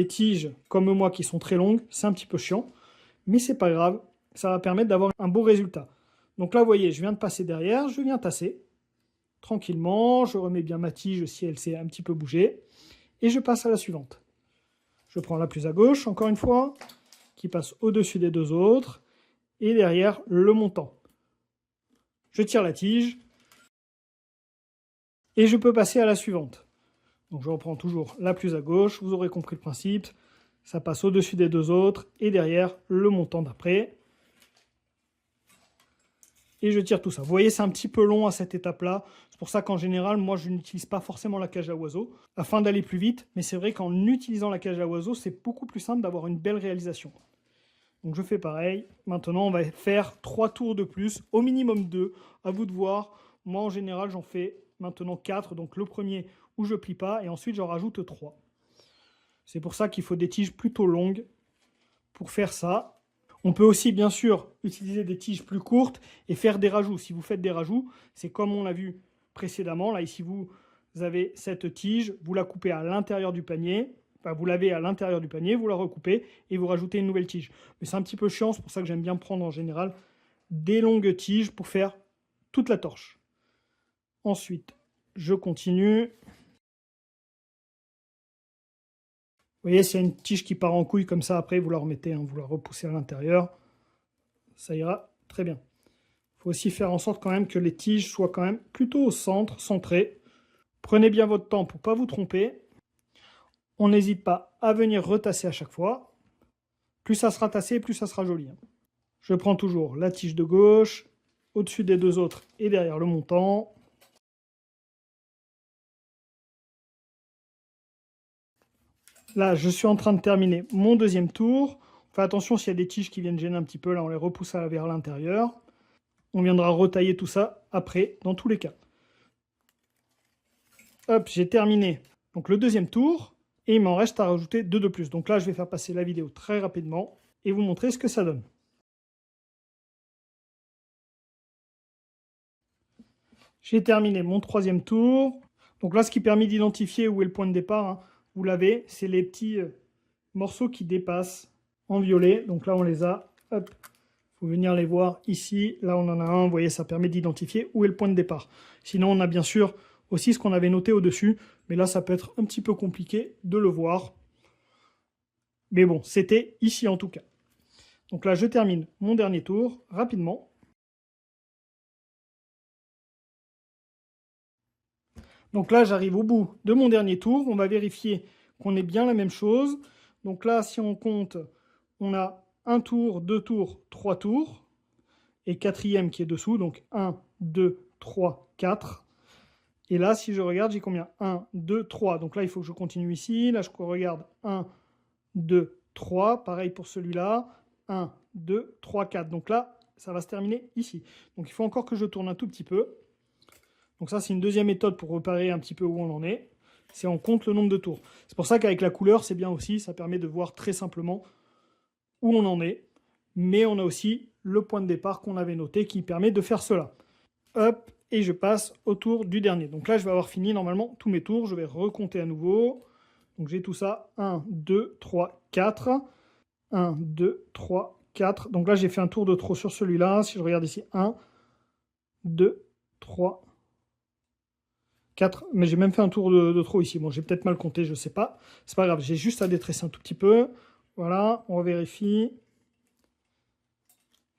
S1: tiges comme moi qui sont très longues, c'est un petit peu chiant. Mais c'est pas grave, ça va permettre d'avoir un beau résultat. Donc là, vous voyez, je viens de passer derrière, je viens tasser. Tranquillement, je remets bien ma tige si elle s'est un petit peu bougée. Et je passe à la suivante. Je prends la plus à gauche, encore une fois, qui passe au-dessus des 2 autres. Et derrière, le montant. Je tire la tige. Et je peux passer à la suivante. Donc je reprends toujours la plus à gauche. Vous aurez compris le principe. Ça passe au-dessus des 2 autres. Et derrière, le montant d'après. Et je tire tout ça. Vous voyez, c'est un petit peu long à cette étape-là. C'est pour ça qu'en général, moi, je n'utilise pas forcément la cage à oiseaux afin d'aller plus vite. Mais c'est vrai qu'en utilisant la cage à oiseaux, c'est beaucoup plus simple d'avoir une belle réalisation. Donc je fais pareil. Maintenant, on va faire 3 tours de plus, au minimum 2. À vous de voir. Moi, en général, j'en fais maintenant 4. Donc le premier où je plie pas et ensuite, j'en rajoute 3. C'est pour ça qu'il faut des tiges plutôt longues pour faire ça. On peut aussi, bien sûr, utiliser des tiges plus courtes et faire des rajouts. Si vous faites des rajouts, c'est comme on l'a vu précédemment. Là, ici, vous avez cette tige, vous la coupez à l'intérieur du panier. Enfin, vous l'avez à l'intérieur du panier, vous la recoupez et vous rajoutez une nouvelle tige. Mais c'est un petit peu chiant, c'est pour ça que j'aime bien prendre en général des longues tiges pour faire toute la torche. Ensuite, je continue. Vous voyez, s'il y a une tige qui part en couille comme ça, après, vous la remettez, hein, vous la repoussez à l'intérieur. Ça ira très bien. Il faut aussi faire en sorte quand même que les tiges soient quand même plutôt au centre, centrées. Prenez bien votre temps pour ne pas vous tromper. On n'hésite pas à venir retasser à chaque fois. Plus ça sera tassé, plus ça sera joli. Je prends toujours la tige de gauche, au-dessus des 2 autres et derrière le montant. Là, je suis en train de terminer mon 2e tour. Faites attention s'il y a des tiges qui viennent gêner un petit peu. Là, on les repousse vers l'intérieur. On viendra retailler tout ça après, dans tous les cas. Hop, j'ai terminé donc le 2e tour. Et il m'en reste à rajouter 2 de plus. Donc là, je vais faire passer la vidéo très rapidement et vous montrer ce que ça donne. J'ai terminé mon 3e tour. Donc là, ce qui permet d'identifier où est le point de départ, hein, vous l'avez, c'est les petits morceaux qui dépassent en violet. Donc là, on les a. Hop, il faut venir les voir ici. Là, on en a un. Vous voyez, ça permet d'identifier où est le point de départ. Sinon, on a bien sûr aussi ce qu'on avait noté au-dessus. Mais là, ça peut être un petit peu compliqué de le voir. Mais bon, c'était ici en tout cas. Donc là, je termine mon dernier tour rapidement. Donc là, j'arrive au bout de mon dernier tour. On va vérifier qu'on ait bien la même chose. Donc là, si on compte, on a 1 tour, 2 tours, 3 tours. Et 4e qui est dessous. Donc 1, 2, 3, 4. Et là, si je regarde, j'ai combien? 1, 2, 3. Donc là, il faut que je continue ici. Là, je regarde 1, 2, 3. Pareil pour celui-là. 1, 2, 3, 4. Donc là, ça va se terminer ici. Donc il faut encore que je tourne un tout petit peu. Donc ça, c'est une deuxième méthode pour repérer un petit peu où on en est. c'est on compte le nombre de tours. C'est pour ça qu'avec la couleur, c'est bien aussi, ça permet de voir très simplement où on en est. Mais on a aussi le point de départ qu'on avait noté qui permet de faire cela. Hop, et je passe au tour du dernier. Donc là, je vais avoir fini normalement tous mes tours. Je vais recompter à nouveau. Donc j'ai tout ça. 1, 2, 3, 4. 1, 2, 3, 4. Donc là, j'ai fait un tour de trop sur celui-là. Si je regarde ici, 1, 2, 3, 4. Mais j'ai même fait un tour de trop ici. Bon, j'ai peut-être mal compté, je ne sais pas. C'est pas grave, j'ai juste à détresser un tout petit peu. Voilà, on vérifie.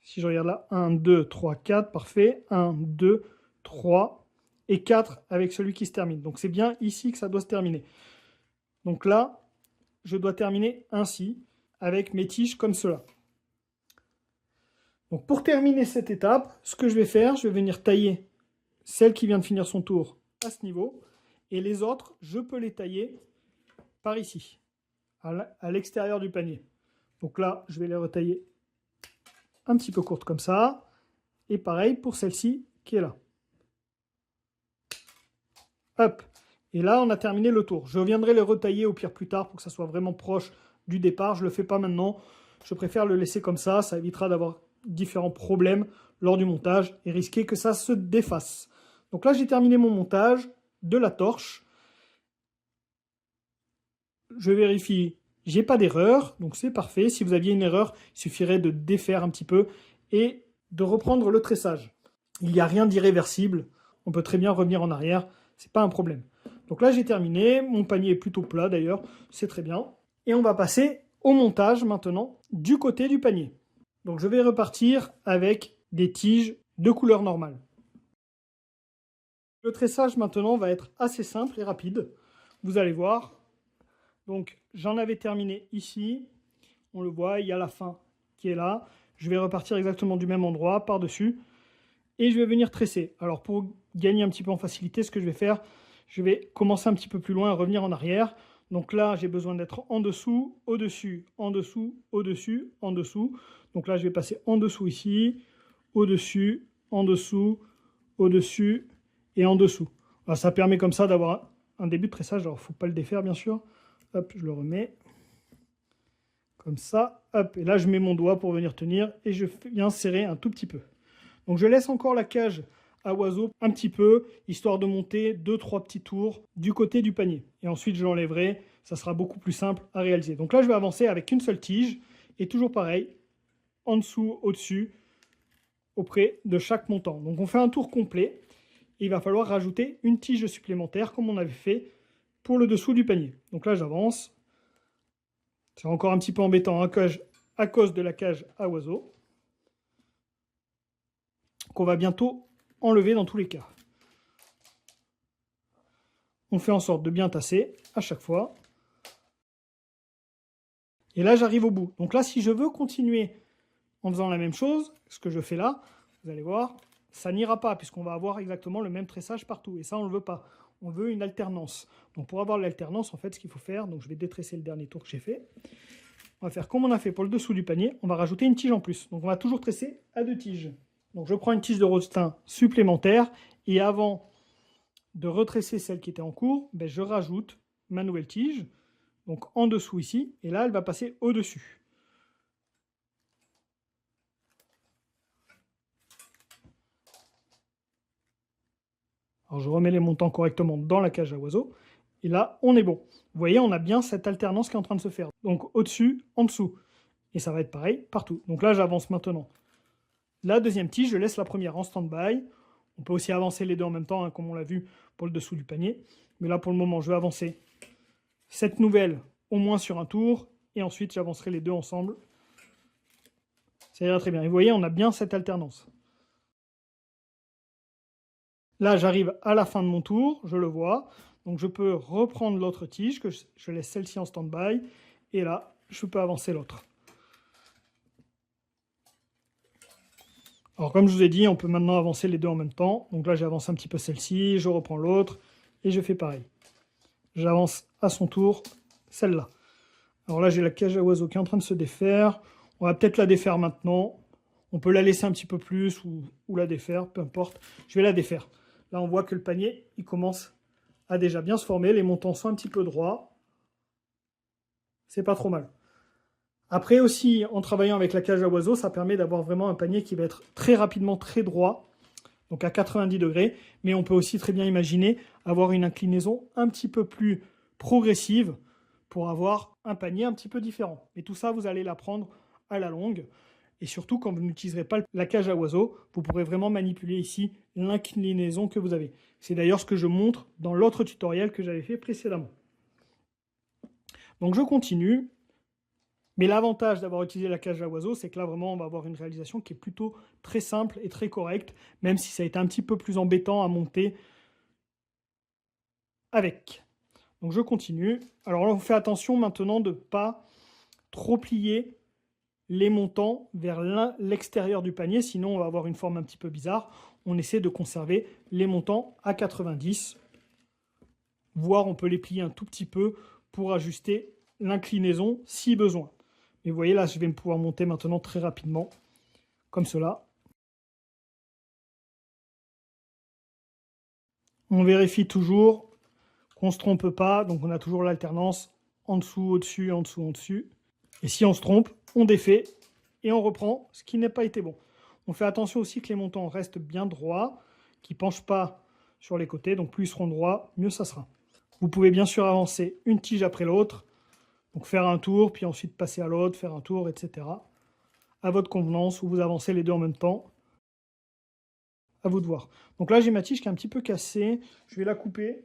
S1: Si je regarde là, 1, 2, 3, 4, parfait. 1, 2, 3 et 4 avec celui qui se termine. Donc c'est bien ici que ça doit se terminer. Donc là, je dois terminer ainsi, avec mes tiges comme cela. Donc pour terminer cette étape, ce que je vais faire, je vais venir tailler celle qui vient de finir son tour à ce niveau. Et les autres, je peux les tailler par ici, à l'extérieur du panier. Donc là, je vais les retailler un petit peu courtes comme ça. Et pareil pour celle-ci qui est là. Hop. Et là, on a terminé le tour. Je viendrai les retailler au pire plus tard pour que ça soit vraiment proche du départ. Je ne le fais pas maintenant. Je préfère le laisser comme ça. Ça évitera d'avoir différents problèmes lors du montage et risquer que ça se défasse. Donc là, j'ai terminé mon montage de la torche. Je vérifie, j'ai pas d'erreur, donc c'est parfait. Si vous aviez une erreur, il suffirait de défaire un petit peu et de reprendre le tressage. Il n'y a rien d'irréversible. On peut très bien revenir en arrière, c'est pas un problème. Donc là, j'ai terminé. Mon panier est plutôt plat d'ailleurs, c'est très bien. Et on va passer au montage maintenant du côté du panier. Donc je vais repartir avec des tiges de couleur normale. Le tressage maintenant va être assez simple et rapide. Vous allez voir. Donc j'en avais terminé ici. On le voit, il y a la fin qui est là. Je vais repartir exactement du même endroit, par-dessus. Et je vais venir tresser. Alors pour gagner un petit peu en facilité, ce que je vais faire, je vais commencer un petit peu plus loin et revenir en arrière. Donc là, j'ai besoin d'être en dessous, au-dessus, en dessous, au-dessus, en dessous. Donc là, je vais passer en dessous ici, au-dessus, en dessous, au-dessus et en dessous. Alors, ça permet comme ça d'avoir un début de tressage. Alors, il ne faut pas le défaire, bien sûr. Hop, je le remets. Comme ça. Hop, et là, je mets mon doigt pour venir tenir et je viens serrer un tout petit peu. Donc, je laisse encore la cage à oiseau un petit peu, histoire de monter 2-3 petits tours du côté du panier. Et ensuite, je l'enlèverai. Ça sera beaucoup plus simple à réaliser. Donc là, je vais avancer avec une seule tige. Et toujours pareil, en dessous, au-dessus, auprès de chaque montant. Donc on fait un tour complet. Et il va falloir rajouter une tige supplémentaire, comme on avait fait pour le dessous du panier. Donc là, j'avance. C'est encore un petit peu embêtant à cause de la cage à oiseaux, qu'on va bientôt enlever dans tous les cas. On fait en sorte de bien tasser à chaque fois. Et là, j'arrive au bout. Donc là, si je veux continuer en faisant la même chose, ce que je fais là, vous allez voir, ça n'ira pas, puisqu'on va avoir exactement le même tressage partout. Et ça, on ne le veut pas. On veut une alternance. Donc pour avoir l'alternance, en fait, ce qu'il faut faire, donc je vais détresser le dernier tour que j'ai fait. On va faire comme on a fait pour le dessous du panier, on va rajouter une tige en plus. Donc on va toujours tresser à 2 tiges. Donc je prends une tige de rosetin supplémentaire, et avant de retresser celle qui était en cours, ben je rajoute ma nouvelle tige, donc en dessous ici, et là elle va passer au-dessus. Alors je remets les montants correctement dans la cage à oiseaux, et là on est bon. Vous voyez, on a bien cette alternance qui est en train de se faire. Donc au-dessus, en dessous. Et ça va être pareil partout. Donc là j'avance maintenant la deuxième tige, je laisse la première en stand-by. On peut aussi avancer les deux en même temps, hein, comme on l'a vu pour le dessous du panier. Mais là, pour le moment, je vais avancer cette nouvelle au moins sur un tour. Et ensuite, j'avancerai les deux ensemble. Ça ira très bien. Et vous voyez, on a bien cette alternance. Là, j'arrive à la fin de mon tour, je le vois. Donc, je peux reprendre l'autre tige, que je laisse celle-ci en stand-by. Et là, je peux avancer l'autre. Alors comme je vous ai dit, on peut maintenant avancer les deux en même temps. Donc là, j'avance un petit peu celle-ci, je reprends l'autre, et je fais pareil. J'avance à son tour celle-là. Alors là, j'ai la cage à oiseaux qui est en train de se défaire. On va peut-être la défaire maintenant. On peut la laisser un petit peu plus ou la défaire, peu importe. Je vais la défaire. Là, on voit que le panier, il commence a déjà bien se former. Les montants sont un petit peu droits. C'est pas trop mal. Après aussi, en travaillant avec la cage à oiseaux, ça permet d'avoir vraiment un panier qui va être très rapidement très droit, donc à 90 degrés. Mais on peut aussi très bien imaginer avoir une inclinaison un petit peu plus progressive pour avoir un panier un petit peu différent. Mais tout ça, vous allez l'apprendre à la longue. Et surtout, quand vous n'utiliserez pas la cage à oiseaux, vous pourrez vraiment manipuler ici l'inclinaison que vous avez. C'est d'ailleurs ce que je montre dans l'autre tutoriel que j'avais fait précédemment. Donc je continue. Mais l'avantage d'avoir utilisé la cage à oiseaux, c'est que là, vraiment, on va avoir une réalisation qui est plutôt très simple et très correcte, même si ça a été un petit peu plus embêtant à monter avec. Donc je continue. Alors là, on fait attention maintenant de ne pas trop plier les montants vers l'extérieur du panier, sinon on va avoir une forme un petit peu bizarre. On essaie de conserver les montants à 90, voire on peut les plier un tout petit peu pour ajuster l'inclinaison si besoin. Mais vous voyez là, je vais pouvoir monter maintenant très rapidement, comme cela. On vérifie toujours qu'on ne se trompe pas, donc on a toujours l'alternance en dessous, au-dessus, en dessous, en dessus. Et si on se trompe, on défait et on reprend ce qui n'a pas été bon. On fait attention aussi que les montants restent bien droits, qu'ils ne penchent pas sur les côtés, donc plus ils seront droits, mieux ça sera. Vous pouvez bien sûr avancer une tige après l'autre, donc faire un tour, puis ensuite passer à l'autre, faire un tour, etc. À votre convenance, ou vous avancez les deux en même temps. À vous de voir. Donc là, j'ai ma tige qui est un petit peu cassée. Je vais la couper.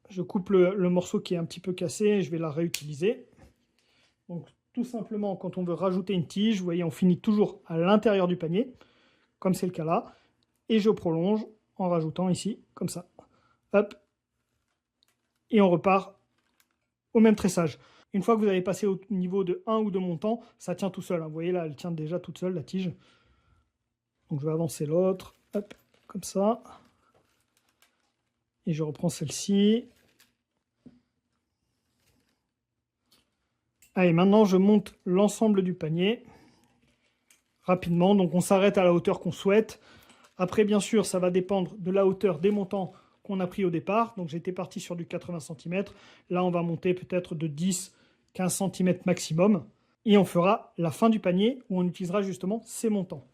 S1: Je coupe le morceau qui est un petit peu cassé et je vais la réutiliser. Donc tout simplement, quand on veut rajouter une tige, vous voyez, on finit toujours à l'intérieur du panier, comme c'est le cas là. Et je prolonge en rajoutant ici, comme ça. Hop. Et on repart au même tressage. Une fois que vous avez passé au niveau de 1 ou 2 montants, ça tient tout seul. Vous voyez là, elle tient déjà toute seule, la tige. Donc je vais avancer l'autre, hop, comme ça. Et je reprends celle-ci. Allez, maintenant je monte l'ensemble du panier rapidement. Donc on s'arrête à la hauteur qu'on souhaite. Après, bien sûr, ça va dépendre de la hauteur des montants qu'on a pris au départ. Donc j'étais parti sur du 80 cm. Là, on va monter peut-être de 10-15 cm maximum. Et on fera la fin du panier où on utilisera justement ces montants.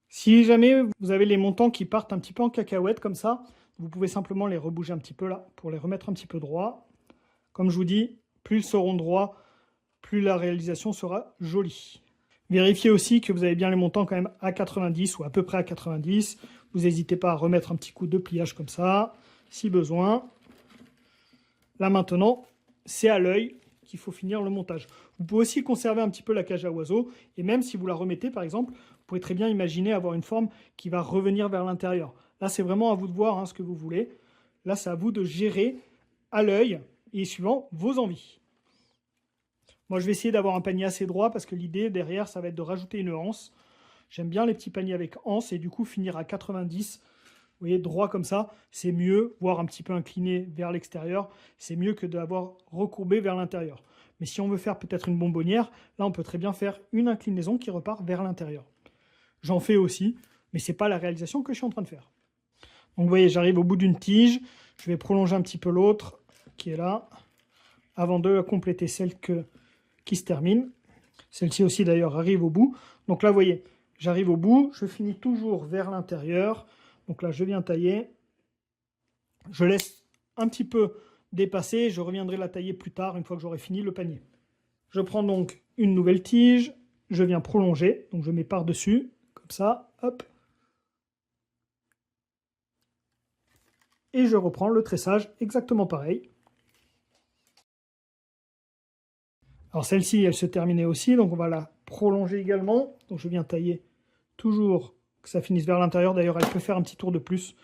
S1: Si jamais vous avez les montants qui partent un petit peu en cacahuète comme ça, vous pouvez simplement les rebouger un petit peu là pour les remettre un petit peu droit. Comme je vous dis, plus ils seront droits, plus la réalisation sera jolie. Vérifiez aussi que vous avez bien les montants quand même à 90 ou à peu près à 90. Vous n'hésitez pas à remettre un petit coup de pliage comme ça, si besoin. Là maintenant, c'est à l'œil qu'il faut finir le montage. Vous pouvez aussi conserver un petit peu la cage à oiseaux, et même si vous la remettez par exemple, vous pouvez très bien imaginer avoir une forme qui va revenir vers l'intérieur. Là, c'est vraiment à vous de voir ce que vous voulez. Là, c'est à vous de gérer à l'œil et suivant vos envies. Moi, je vais essayer d'avoir un panier assez droit parce que l'idée derrière, ça va être de rajouter une anse. J'aime bien les petits paniers avec anse et du coup, finir à 90, vous voyez, droit comme ça, c'est mieux, voire un petit peu incliné vers l'extérieur, c'est mieux que d'avoir recourbé vers l'intérieur. Mais si on veut faire peut-être une bonbonnière, là, on peut très bien faire une inclinaison qui repart vers l'intérieur. J'en fais aussi, mais ce n'est pas la réalisation que je suis en train de faire. Donc, vous voyez, j'arrive au bout d'une tige, je vais prolonger un petit peu l'autre qui est là, avant de compléter celle qui se termine. Celle-ci aussi d'ailleurs arrive au bout. Donc là, vous voyez, j'arrive au bout, je finis toujours vers l'intérieur. Donc là, je viens tailler. Je laisse un petit peu dépasser, je reviendrai la tailler plus tard, une fois que j'aurai fini le panier. Je prends donc une nouvelle tige, je viens prolonger, donc je mets par-dessus, comme ça, hop. Et je reprends le tressage exactement pareil. Alors celle-ci, elle se terminait aussi, donc on va la prolonger également. Donc je viens tailler toujours que ça finisse vers l'intérieur. D'ailleurs, elle peut faire un petit tour de plus.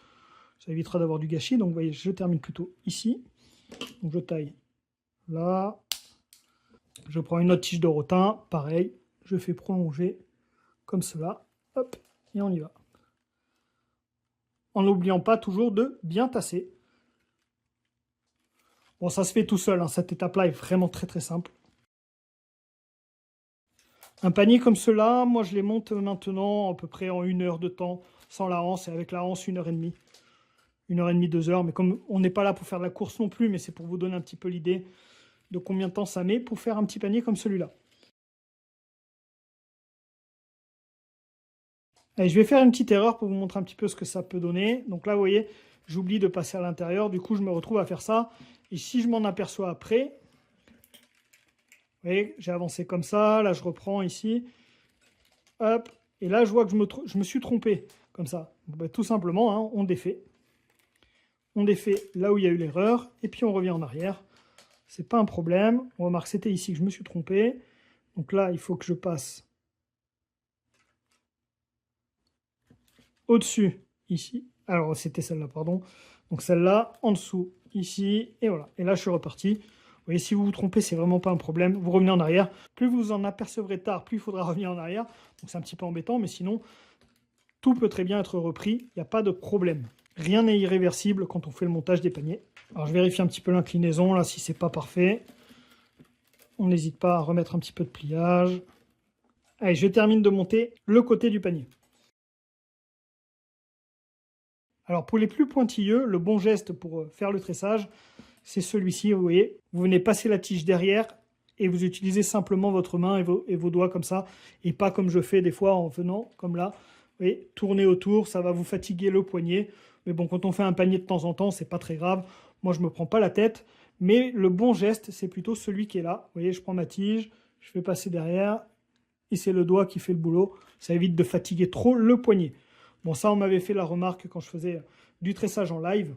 S1: Ça évitera d'avoir du gâchis. Donc vous voyez, je termine plutôt ici. Donc je taille là. Je prends une autre tige de rotin, pareil. Je fais prolonger comme cela. Hop, et on y va. En n'oubliant pas toujours de bien tasser. Bon, ça se fait tout seul. Cette étape-là est vraiment très très simple. Un panier comme cela, moi je les monte maintenant à peu près en 1 heure de temps, sans la hanse, et avec la hanse 1 heure et demie. 1 heure et demie, 2 heures, mais comme on n'est pas là pour faire de la course non plus, mais c'est pour vous donner un petit peu l'idée de combien de temps ça met pour faire un petit panier comme celui-là. Allez, je vais faire une petite erreur pour vous montrer un petit peu ce que ça peut donner. Donc là, vous voyez, j'oublie de passer à l'intérieur, du coup je me retrouve à faire ça. Et si je m'en aperçois après, vous voyez, j'ai avancé comme ça, là je reprends ici, hop, et là je vois que je me suis trompé, comme ça. Bon, ben, tout simplement, hein, on défait là où il y a eu l'erreur, et puis on revient en arrière. C'est pas un problème. On remarque que c'était ici que je me suis trompé. Donc là, il faut que je passe au-dessus, ici. Alors, c'était celle-là, pardon. Donc celle-là, en dessous, ici, et voilà. Et là, je suis reparti. Vous voyez, si vous vous trompez, c'est vraiment pas un problème. Vous revenez en arrière. Plus vous en apercevrez tard, plus il faudra revenir en arrière. Donc c'est un petit peu embêtant, mais sinon, tout peut très bien être repris. Il n'y a pas de problème. Rien n'est irréversible quand on fait le montage des paniers. Alors, je vérifie un petit peu l'inclinaison, là, si c'est pas parfait. On n'hésite pas à remettre un petit peu de pliage. Allez, je termine de monter le côté du panier. Alors pour les plus pointilleux, le bon geste pour faire le tressage, c'est celui-ci, vous voyez. Vous venez passer la tige derrière et vous utilisez simplement votre main et vos doigts comme ça, et pas comme je fais des fois en venant comme là. Vous voyez, tourner autour, ça va vous fatiguer le poignet. Mais bon, quand on fait un panier de temps en temps, c'est pas très grave. Moi, je me prends pas la tête. Mais le bon geste, c'est plutôt celui qui est là. Vous voyez, je prends ma tige, je fais passer derrière, et c'est le doigt qui fait le boulot. Ça évite de fatiguer trop le poignet. Bon, ça, on m'avait fait la remarque quand je faisais du tressage en live.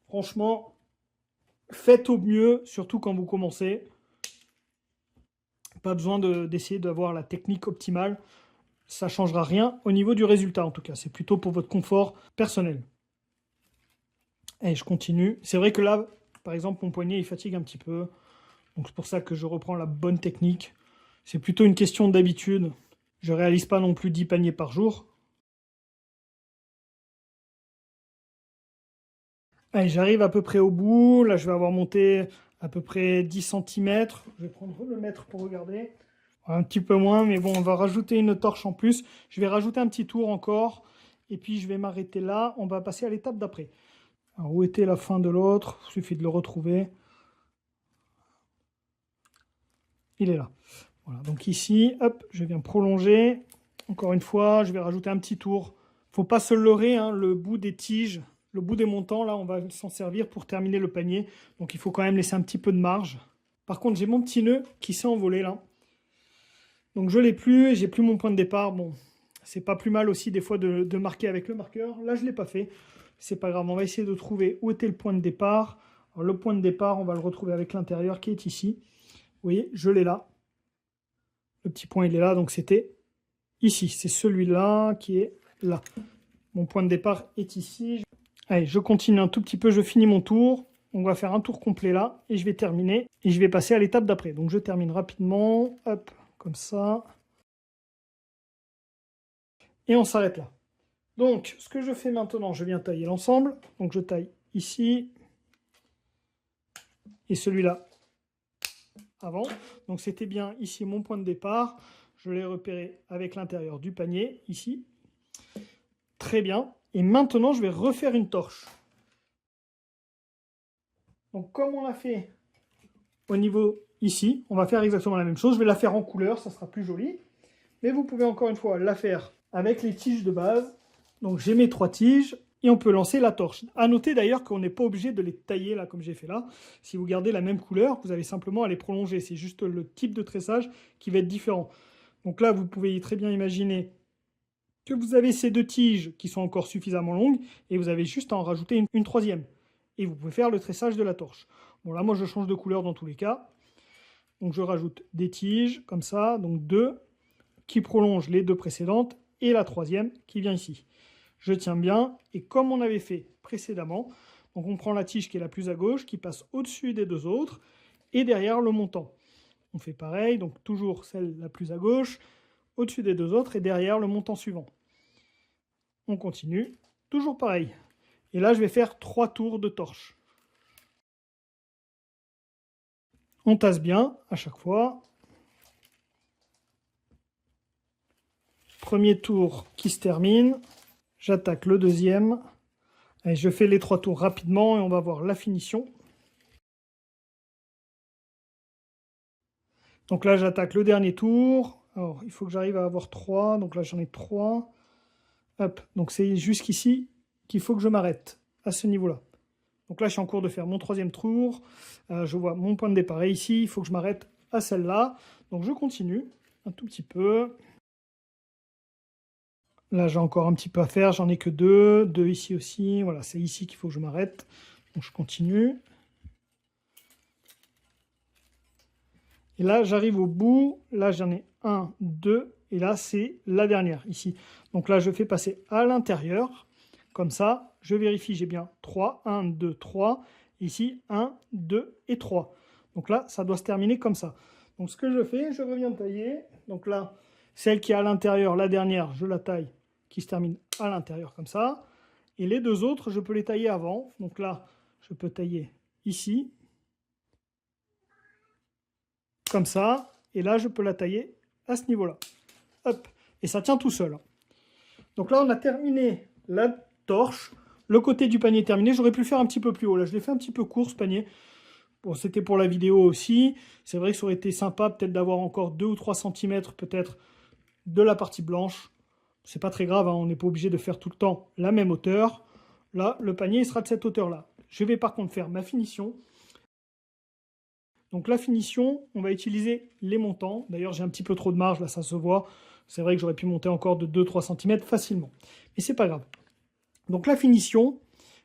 S1: Franchement, faites au mieux, surtout quand vous commencez. Pas besoin d'essayer d'avoir la technique optimale. Ça ne changera rien au niveau du résultat, en tout cas. C'est plutôt pour votre confort personnel. Et je continue. C'est vrai que là, par exemple, mon poignet, il fatigue un petit peu. Donc c'est pour ça que je reprends la bonne technique. C'est plutôt une question d'habitude. Je ne réalise pas non plus 10 paniers par jour. Allez, j'arrive à peu près au bout. Là, je vais avoir monté à peu près 10 cm. Je vais prendre le mètre pour regarder. Un petit peu moins, mais bon, on va rajouter une torche en plus. Je vais rajouter un petit tour encore. Et puis, je vais m'arrêter là. On va passer à l'étape d'après. Alors, où était la fin de l'autre? Il suffit de le retrouver. Il est là. Voilà, donc ici, hop, je viens prolonger. Encore une fois, je vais rajouter un petit tour. Il ne faut pas se leurrer, hein, le bout des tiges, le bout des montants, là, on va s'en servir pour terminer le panier. Donc il faut quand même laisser un petit peu de marge. Par contre, j'ai mon petit nœud qui s'est envolé là. Donc je l'ai plus, et j'ai plus mon point de départ. Bon, c'est pas plus mal aussi des fois de marquer avec le marqueur. Là, je ne l'ai pas fait. C'est pas grave, on va essayer de trouver où était le point de départ. Alors, le point de départ, on va le retrouver avec l'intérieur qui est ici. Vous voyez, je l'ai là. Le petit point, il est là, donc c'était ici. C'est celui-là qui est là. Mon point de départ est ici. Allez, je continue un tout petit peu, je finis mon tour. On va faire un tour complet là, et je vais terminer. Et je vais passer à l'étape d'après. Donc je termine rapidement, hop, comme ça. Et on s'arrête là. Donc, ce que je fais maintenant, je viens tailler l'ensemble. Donc je taille ici. Et celui-là avant. Donc c'était bien ici mon point de départ. Je l'ai repéré avec l'intérieur du panier, ici. Très bien. Et maintenant, je vais refaire une torche. Donc comme on l'a fait au niveau ici, on va faire exactement la même chose. Je vais la faire en couleur, ça sera plus joli. Mais vous pouvez encore une fois la faire avec les tiges de base. Donc j'ai mes 3 tiges et on peut lancer la torche. A noter d'ailleurs qu'on n'est pas obligé de les tailler là comme j'ai fait là. Si vous gardez la même couleur, vous avez simplement à les prolonger. C'est juste le type de tressage qui va être différent. Donc là, vous pouvez très bien imaginer que vous avez ces 2 tiges qui sont encore suffisamment longues et vous avez juste à en rajouter une troisième. Et vous pouvez faire le tressage de la torche. Bon là, moi je change de couleur dans tous les cas. Donc je rajoute des tiges comme ça, donc 2 qui prolongent les 2 précédentes et la troisième qui vient ici. Je tiens bien et comme on avait fait précédemment, donc on prend la tige qui est la plus à gauche, qui passe au-dessus des 2 autres et derrière le montant. On fait pareil, donc toujours celle la plus à gauche, au-dessus des 2 autres et derrière le montant suivant. On continue, toujours pareil. Et là, je vais faire 3 tours de torche. On tasse bien à chaque fois. Premier tour qui se termine. J'attaque le deuxième. Allez, je fais les 3 tours rapidement et on va voir la finition. Donc là, j'attaque le dernier tour. Alors, il faut que j'arrive à avoir 3. Donc là, j'en ai 3. Hop, donc c'est jusqu'ici qu'il faut que je m'arrête, à ce niveau-là. Donc là, je suis en cours de faire mon 3e tour. Je vois mon point de départ est ici. Il faut que je m'arrête à celle-là. Donc je continue un tout petit peu. Là, j'ai encore un petit peu à faire. J'en ai que 2. 2 ici aussi. Voilà, c'est ici qu'il faut que je m'arrête. Donc je continue. Et là, j'arrive au bout. Là, j'en ai 1, 2. Et là, c'est la dernière, ici. Donc là, je fais passer à l'intérieur. Comme ça, je vérifie, j'ai bien 3. 1, 2, 3. Ici, 1, 2 et 3. Donc là, ça doit se terminer comme ça. Donc ce que je fais, je reviens tailler. Donc là, celle qui est à l'intérieur, la dernière, je la taille, qui se termine à l'intérieur comme ça. Et les 2 autres, je peux les tailler avant. Donc là, je peux tailler ici. Comme ça. Et là, je peux la tailler à ce niveau-là. Hop. Et ça tient tout seul. Donc là, on a terminé la torche. Le côté du panier est terminé. J'aurais pu le faire un petit peu plus haut. Là, je l'ai fait un petit peu court, ce panier. Bon, c'était pour la vidéo aussi. C'est vrai que ça aurait été sympa peut-être d'avoir encore 2 ou 3 cm peut-être de la partie blanche. C'est pas très grave, hein, on n'est pas obligé de faire tout le temps la même hauteur. Là, le panier il sera de cette hauteur-là. Je vais par contre faire ma finition. Donc la finition, on va utiliser les montants. D'ailleurs, j'ai un petit peu trop de marge, là, ça se voit. C'est vrai que j'aurais pu monter encore de 2-3 cm facilement. Mais c'est pas grave. Donc la finition,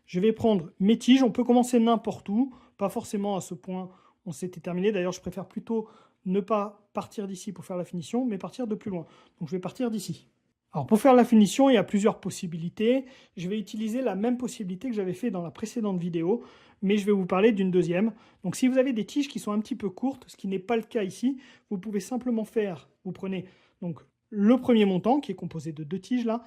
S1: je vais prendre mes tiges. On peut commencer n'importe où, pas forcément à ce point on s'était terminé. D'ailleurs, je préfère plutôt ne pas partir d'ici pour faire la finition, mais partir de plus loin. Donc je vais partir d'ici. Alors pour faire la finition, il y a plusieurs possibilités. Je vais utiliser la même possibilité que j'avais fait dans la précédente vidéo, mais je vais vous parler d'une deuxième. Donc si vous avez des tiges qui sont un petit peu courtes, ce qui n'est pas le cas ici, vous pouvez simplement faire, vous prenez donc le premier montant qui est composé de 2 tiges là,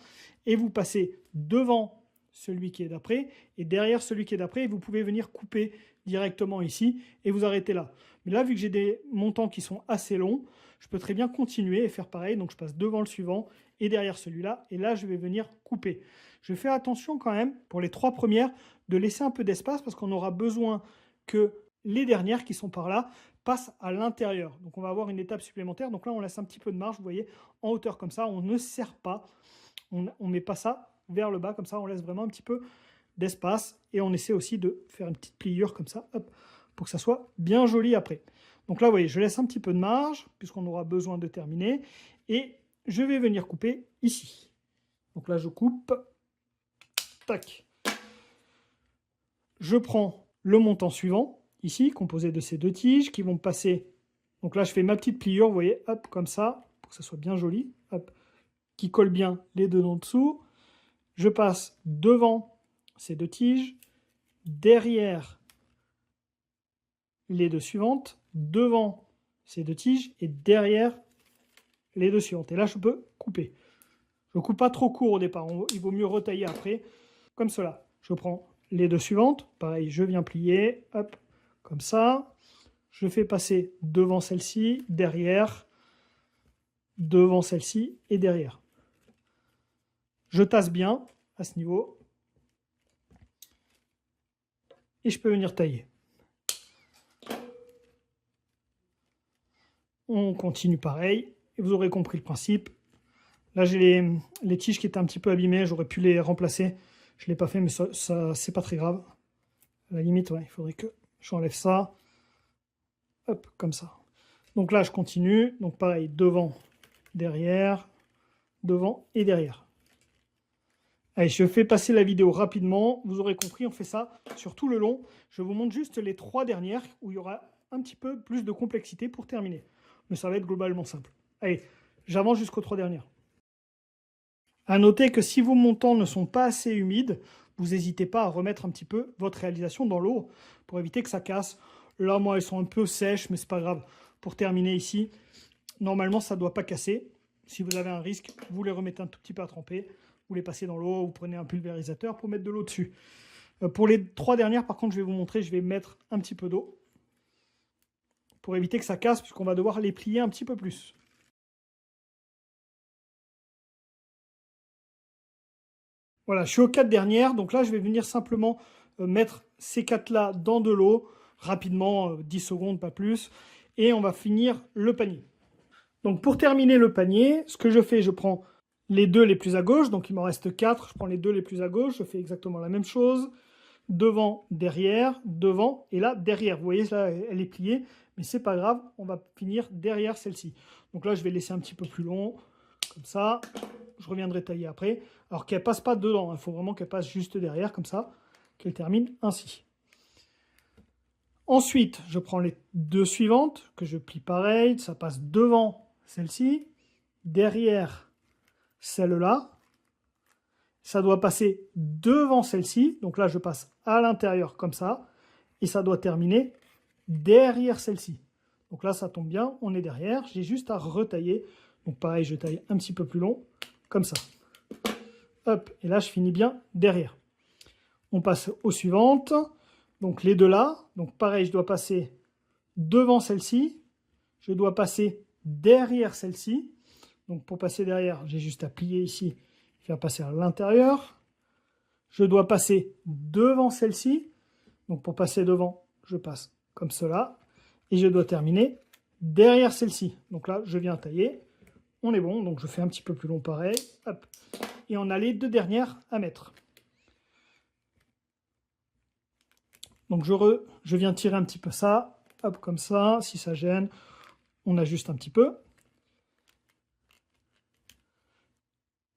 S1: et vous passez devant celui qui est d'après, et derrière celui qui est d'après, vous pouvez venir couper directement ici, et vous arrêtez là. Mais là, vu que j'ai des montants qui sont assez longs, je peux très bien continuer et faire pareil, donc je passe devant le suivant, et derrière celui-là, et là, je vais venir couper. Je fais attention quand même, pour les 3 premières, de laisser un peu d'espace, parce qu'on aura besoin que les dernières qui sont par là passent à l'intérieur. Donc on va avoir une étape supplémentaire, donc là, on laisse un petit peu de marge, vous voyez, en hauteur comme ça, on ne serre pas, on ne met pas ça vers le bas, comme ça, on laisse vraiment un petit peu d'espace, et on essaie aussi de faire une petite pliure comme ça, hop, pour que ça soit bien joli après. Donc là, vous voyez, je laisse un petit peu de marge, puisqu'on aura besoin de terminer, et je vais venir couper ici. Donc là, je coupe, tac. Je prends le montant suivant, ici, composé de ces 2 tiges, qui vont passer, donc là, je fais ma petite pliure, vous voyez, hop, comme ça, pour que ça soit bien joli, hop, qui colle bien les 2 en dessous. Je passe devant ces 2 tiges, derrière les 2 suivantes, devant ces 2 tiges et derrière les 2 suivantes. Et là, je peux couper. Je ne coupe pas trop court au départ, il vaut mieux retailler après, comme cela. Je prends les 2 suivantes, pareil, je viens plier, hop, comme ça. Je fais passer devant celle-ci, derrière, devant celle-ci et derrière. Je tasse bien à ce niveau. Et je peux venir tailler. On continue pareil. Et vous aurez compris le principe. Là, j'ai les tiges qui étaient un petit peu abîmées. J'aurais pu les remplacer. Je ne l'ai pas fait, mais ça c'est pas très grave. À la limite, ouais, il faudrait que j'enlève ça. Hop, comme ça. Donc là, je continue. Donc pareil, devant, derrière, devant et derrière. Allez, je fais passer la vidéo rapidement. Vous aurez compris, on fait ça sur tout le long. Je vous montre juste les 3 dernières où il y aura un petit peu plus de complexité pour terminer. Mais ça va être globalement simple. Allez, j'avance jusqu'aux 3 dernières. À noter que si vos montants ne sont pas assez humides, vous n'hésitez pas à remettre un petit peu votre réalisation dans l'eau pour éviter que ça casse. Là, moi, elles sont un peu sèches, mais c'est pas grave. Pour terminer ici, normalement, ça ne doit pas casser. Si vous avez un risque, vous les remettez un tout petit peu à tremper. Vous les passez dans l'eau, vous prenez un pulvérisateur pour mettre de l'eau dessus. Pour les 3 dernières, par contre, je vais vous montrer, je vais mettre un petit peu d'eau pour éviter que ça casse, puisqu'on va devoir les plier un petit peu plus. Voilà, je suis aux 4 dernières, donc là je vais venir simplement mettre ces 4 là dans de l'eau, rapidement, 10 secondes, pas plus, et on va finir le panier. Donc pour terminer le panier, ce que je fais, je prends les 2 les plus à gauche, donc il m'en reste 4, je prends les 2 les plus à gauche, je fais exactement la même chose, devant, derrière, devant, et là derrière. Vous voyez, là elle est pliée, mais c'est pas grave, on va finir derrière celle-ci. Donc là je vais laisser un petit peu plus long, comme ça, je reviendrai tailler après. Alors qu'elle passe pas dedans, il faut vraiment qu'elle passe juste derrière, comme ça, qu'elle termine ainsi. Ensuite, je prends les 2 suivantes, que je plie pareil, ça passe devant celle-ci, derrière celle-là, ça doit passer devant celle-ci, donc là je passe à l'intérieur comme ça, et ça doit terminer derrière celle-ci. Donc là ça tombe bien, on est derrière, j'ai juste à retailler, donc pareil je taille un petit peu plus long, comme ça. Hop, et là je finis bien derrière. On passe aux suivantes, donc les 2 là, donc pareil je dois passer devant celle-ci, je dois passer derrière celle-ci, donc pour passer derrière j'ai juste à plier ici, faire passer à l'intérieur. Je dois passer devant celle-ci. Donc pour passer devant, je passe comme cela. Et je dois terminer derrière celle-ci. Donc là, je viens tailler. On est bon. Donc je fais un petit peu plus long pareil. Hop. Et on a les 2 dernières à mettre. Donc je viens tirer un petit peu ça. Hop, comme ça. Si ça gêne, on ajuste un petit peu.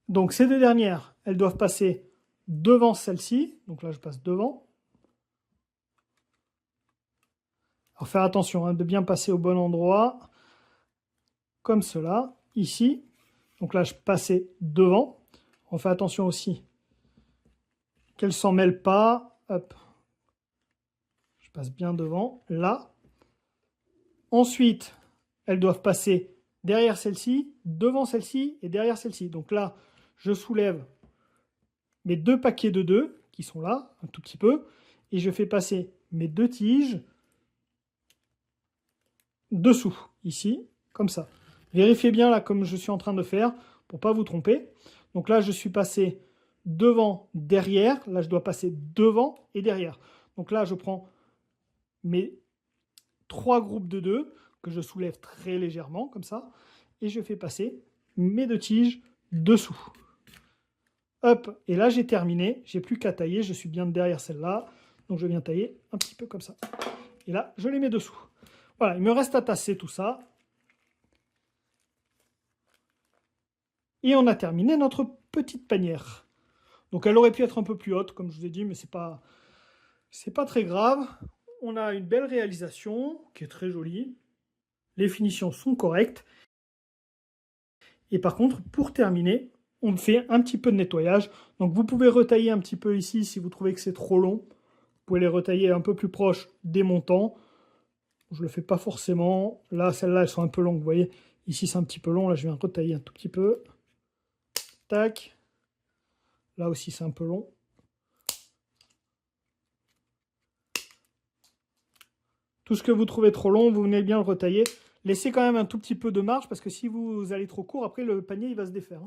S1: Donc ces 2 dernières, elles doivent passer devant celle-ci. Donc là, je passe devant. Alors faire attention de bien passer au bon endroit. Comme cela, ici. Donc là, je passais devant. On fait attention aussi qu'elle ne s'en mêle pas. Hop. Je passe bien devant, là. Ensuite, elles doivent passer derrière celle-ci, devant celle-ci et derrière celle-ci. Donc là, je soulève mes 2 paquets de 2 qui sont là, un tout petit peu, et je fais passer mes 2 tiges dessous, ici, comme ça. Vérifiez bien là comme je suis en train de faire, pour ne pas vous tromper. Donc là, je suis passé devant, derrière. Là, je dois passer devant et derrière. Donc là, je prends mes 3 groupes de 2 que je soulève très légèrement, comme ça. Et je fais passer mes 2 tiges dessous. Hop, et là, j'ai terminé. J'ai plus qu'à tailler. Je suis bien derrière celle-là. Donc, je viens tailler un petit peu comme ça. Et là, je les mets dessous. Voilà, il me reste à tasser tout ça. Et on a terminé notre petite panière. Donc elle aurait pu être un peu plus haute, comme je vous ai dit, mais c'est pas très grave. On a une belle réalisation, qui est très jolie. Les finitions sont correctes. Et par contre, pour terminer, on fait un petit peu de nettoyage. Donc vous pouvez retailler un petit peu ici si vous trouvez que c'est trop long. Vous pouvez les retailler un peu plus proche des montants. Je ne le fais pas forcément. Là, celles-là, elles sont un peu longues, vous voyez. Ici, c'est un petit peu long. Là, je viens retailler un tout petit peu. Tac. Là aussi, c'est un peu long. Tout ce que vous trouvez trop long, vous venez bien le retailler. Laissez quand même un tout petit peu de marge, parce que si vous allez trop court, après, le panier il va se défaire.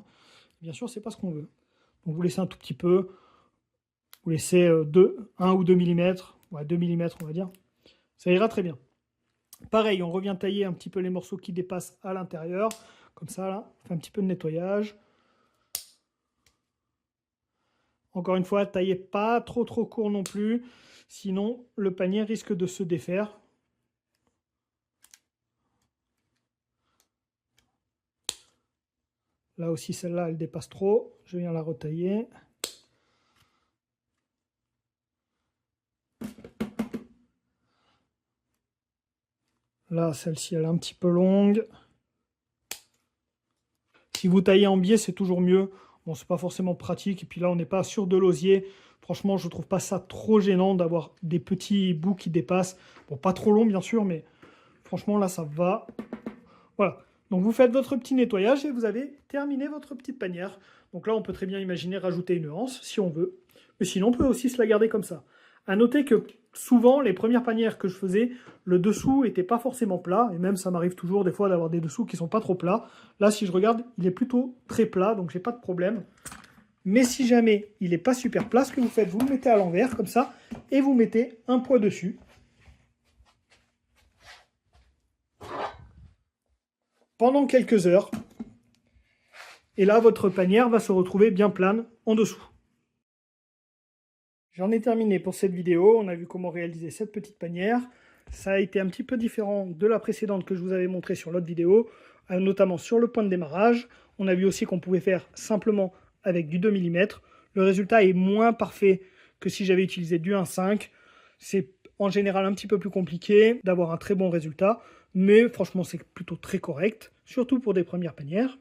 S1: Bien sûr, c'est pas ce qu'on veut. Donc, vous laissez un tout petit peu. Vous laissez 1 ou 2 mm. Ouais, 2 mm, on va dire. Ça ira très bien. Pareil, on revient tailler un petit peu les morceaux qui dépassent à l'intérieur. Comme ça, là. On fait un petit peu de nettoyage. Encore une fois, taillez pas trop court non plus, sinon le panier risque de se défaire. Là aussi, celle-là, elle dépasse trop. Je viens la retailler. Là, celle-ci, elle est un petit peu longue. Si vous taillez en biais, c'est toujours mieux. Bon, c'est pas forcément pratique. Et puis là, on n'est pas sur de l'osier. Franchement, je trouve pas ça trop gênant d'avoir des petits bouts qui dépassent. Bon, pas trop long, bien sûr, mais franchement, là, ça va. Voilà. Donc, vous faites votre petit nettoyage et vous avez terminé votre petite panière. Donc là, on peut très bien imaginer rajouter une anse, si on veut. Mais sinon, on peut aussi se la garder comme ça. À noter que souvent, les premières panières que je faisais, le dessous n'était pas forcément plat. Et même, ça m'arrive toujours des fois d'avoir des dessous qui ne sont pas trop plats. Là, si je regarde, il est plutôt très plat, donc j'ai pas de problème. Mais si jamais il n'est pas super plat, ce que vous faites, vous le mettez à l'envers comme ça et vous mettez un poids dessus. Pendant quelques heures. Et là, votre panière va se retrouver bien plane en dessous. J'en ai terminé pour cette vidéo. On a vu comment réaliser cette petite panière. Ça a été un petit peu différent de la précédente que je vous avais montré sur l'autre vidéo, notamment sur le point de démarrage. On a vu aussi qu'on pouvait faire simplement avec du 2 mm. Le résultat est moins parfait que si j'avais utilisé du 1,5. C'est en général un petit peu plus compliqué d'avoir un très bon résultat, mais franchement c'est plutôt très correct, surtout pour des premières panières.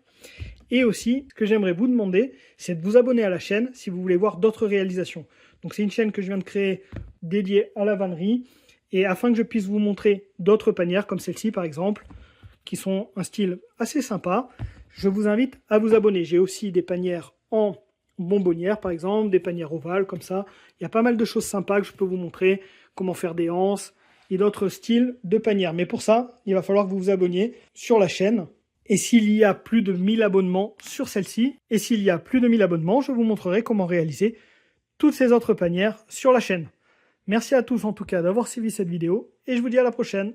S1: Et aussi, ce que j'aimerais vous demander, c'est de vous abonner à la chaîne si vous voulez voir d'autres réalisations. Donc c'est une chaîne que je viens de créer dédiée à la vannerie, et afin que je puisse vous montrer d'autres panières comme celle-ci par exemple, qui sont un style assez sympa, je vous invite à vous abonner. J'ai aussi des panières en bonbonnière par exemple, des panières ovales comme ça. Il y a pas mal de choses sympas que je peux vous montrer, comment faire des anses et d'autres styles de panières. Mais pour ça, il va falloir que vous vous abonniez sur la chaîne. Et s'il y a plus de 1000 abonnements sur celle-ci, et s'il y a plus de 1000 abonnements, je vous montrerai comment réaliser toutes ces autres panières sur la chaîne. Merci à tous en tout cas d'avoir suivi cette vidéo, et je vous dis à la prochaine.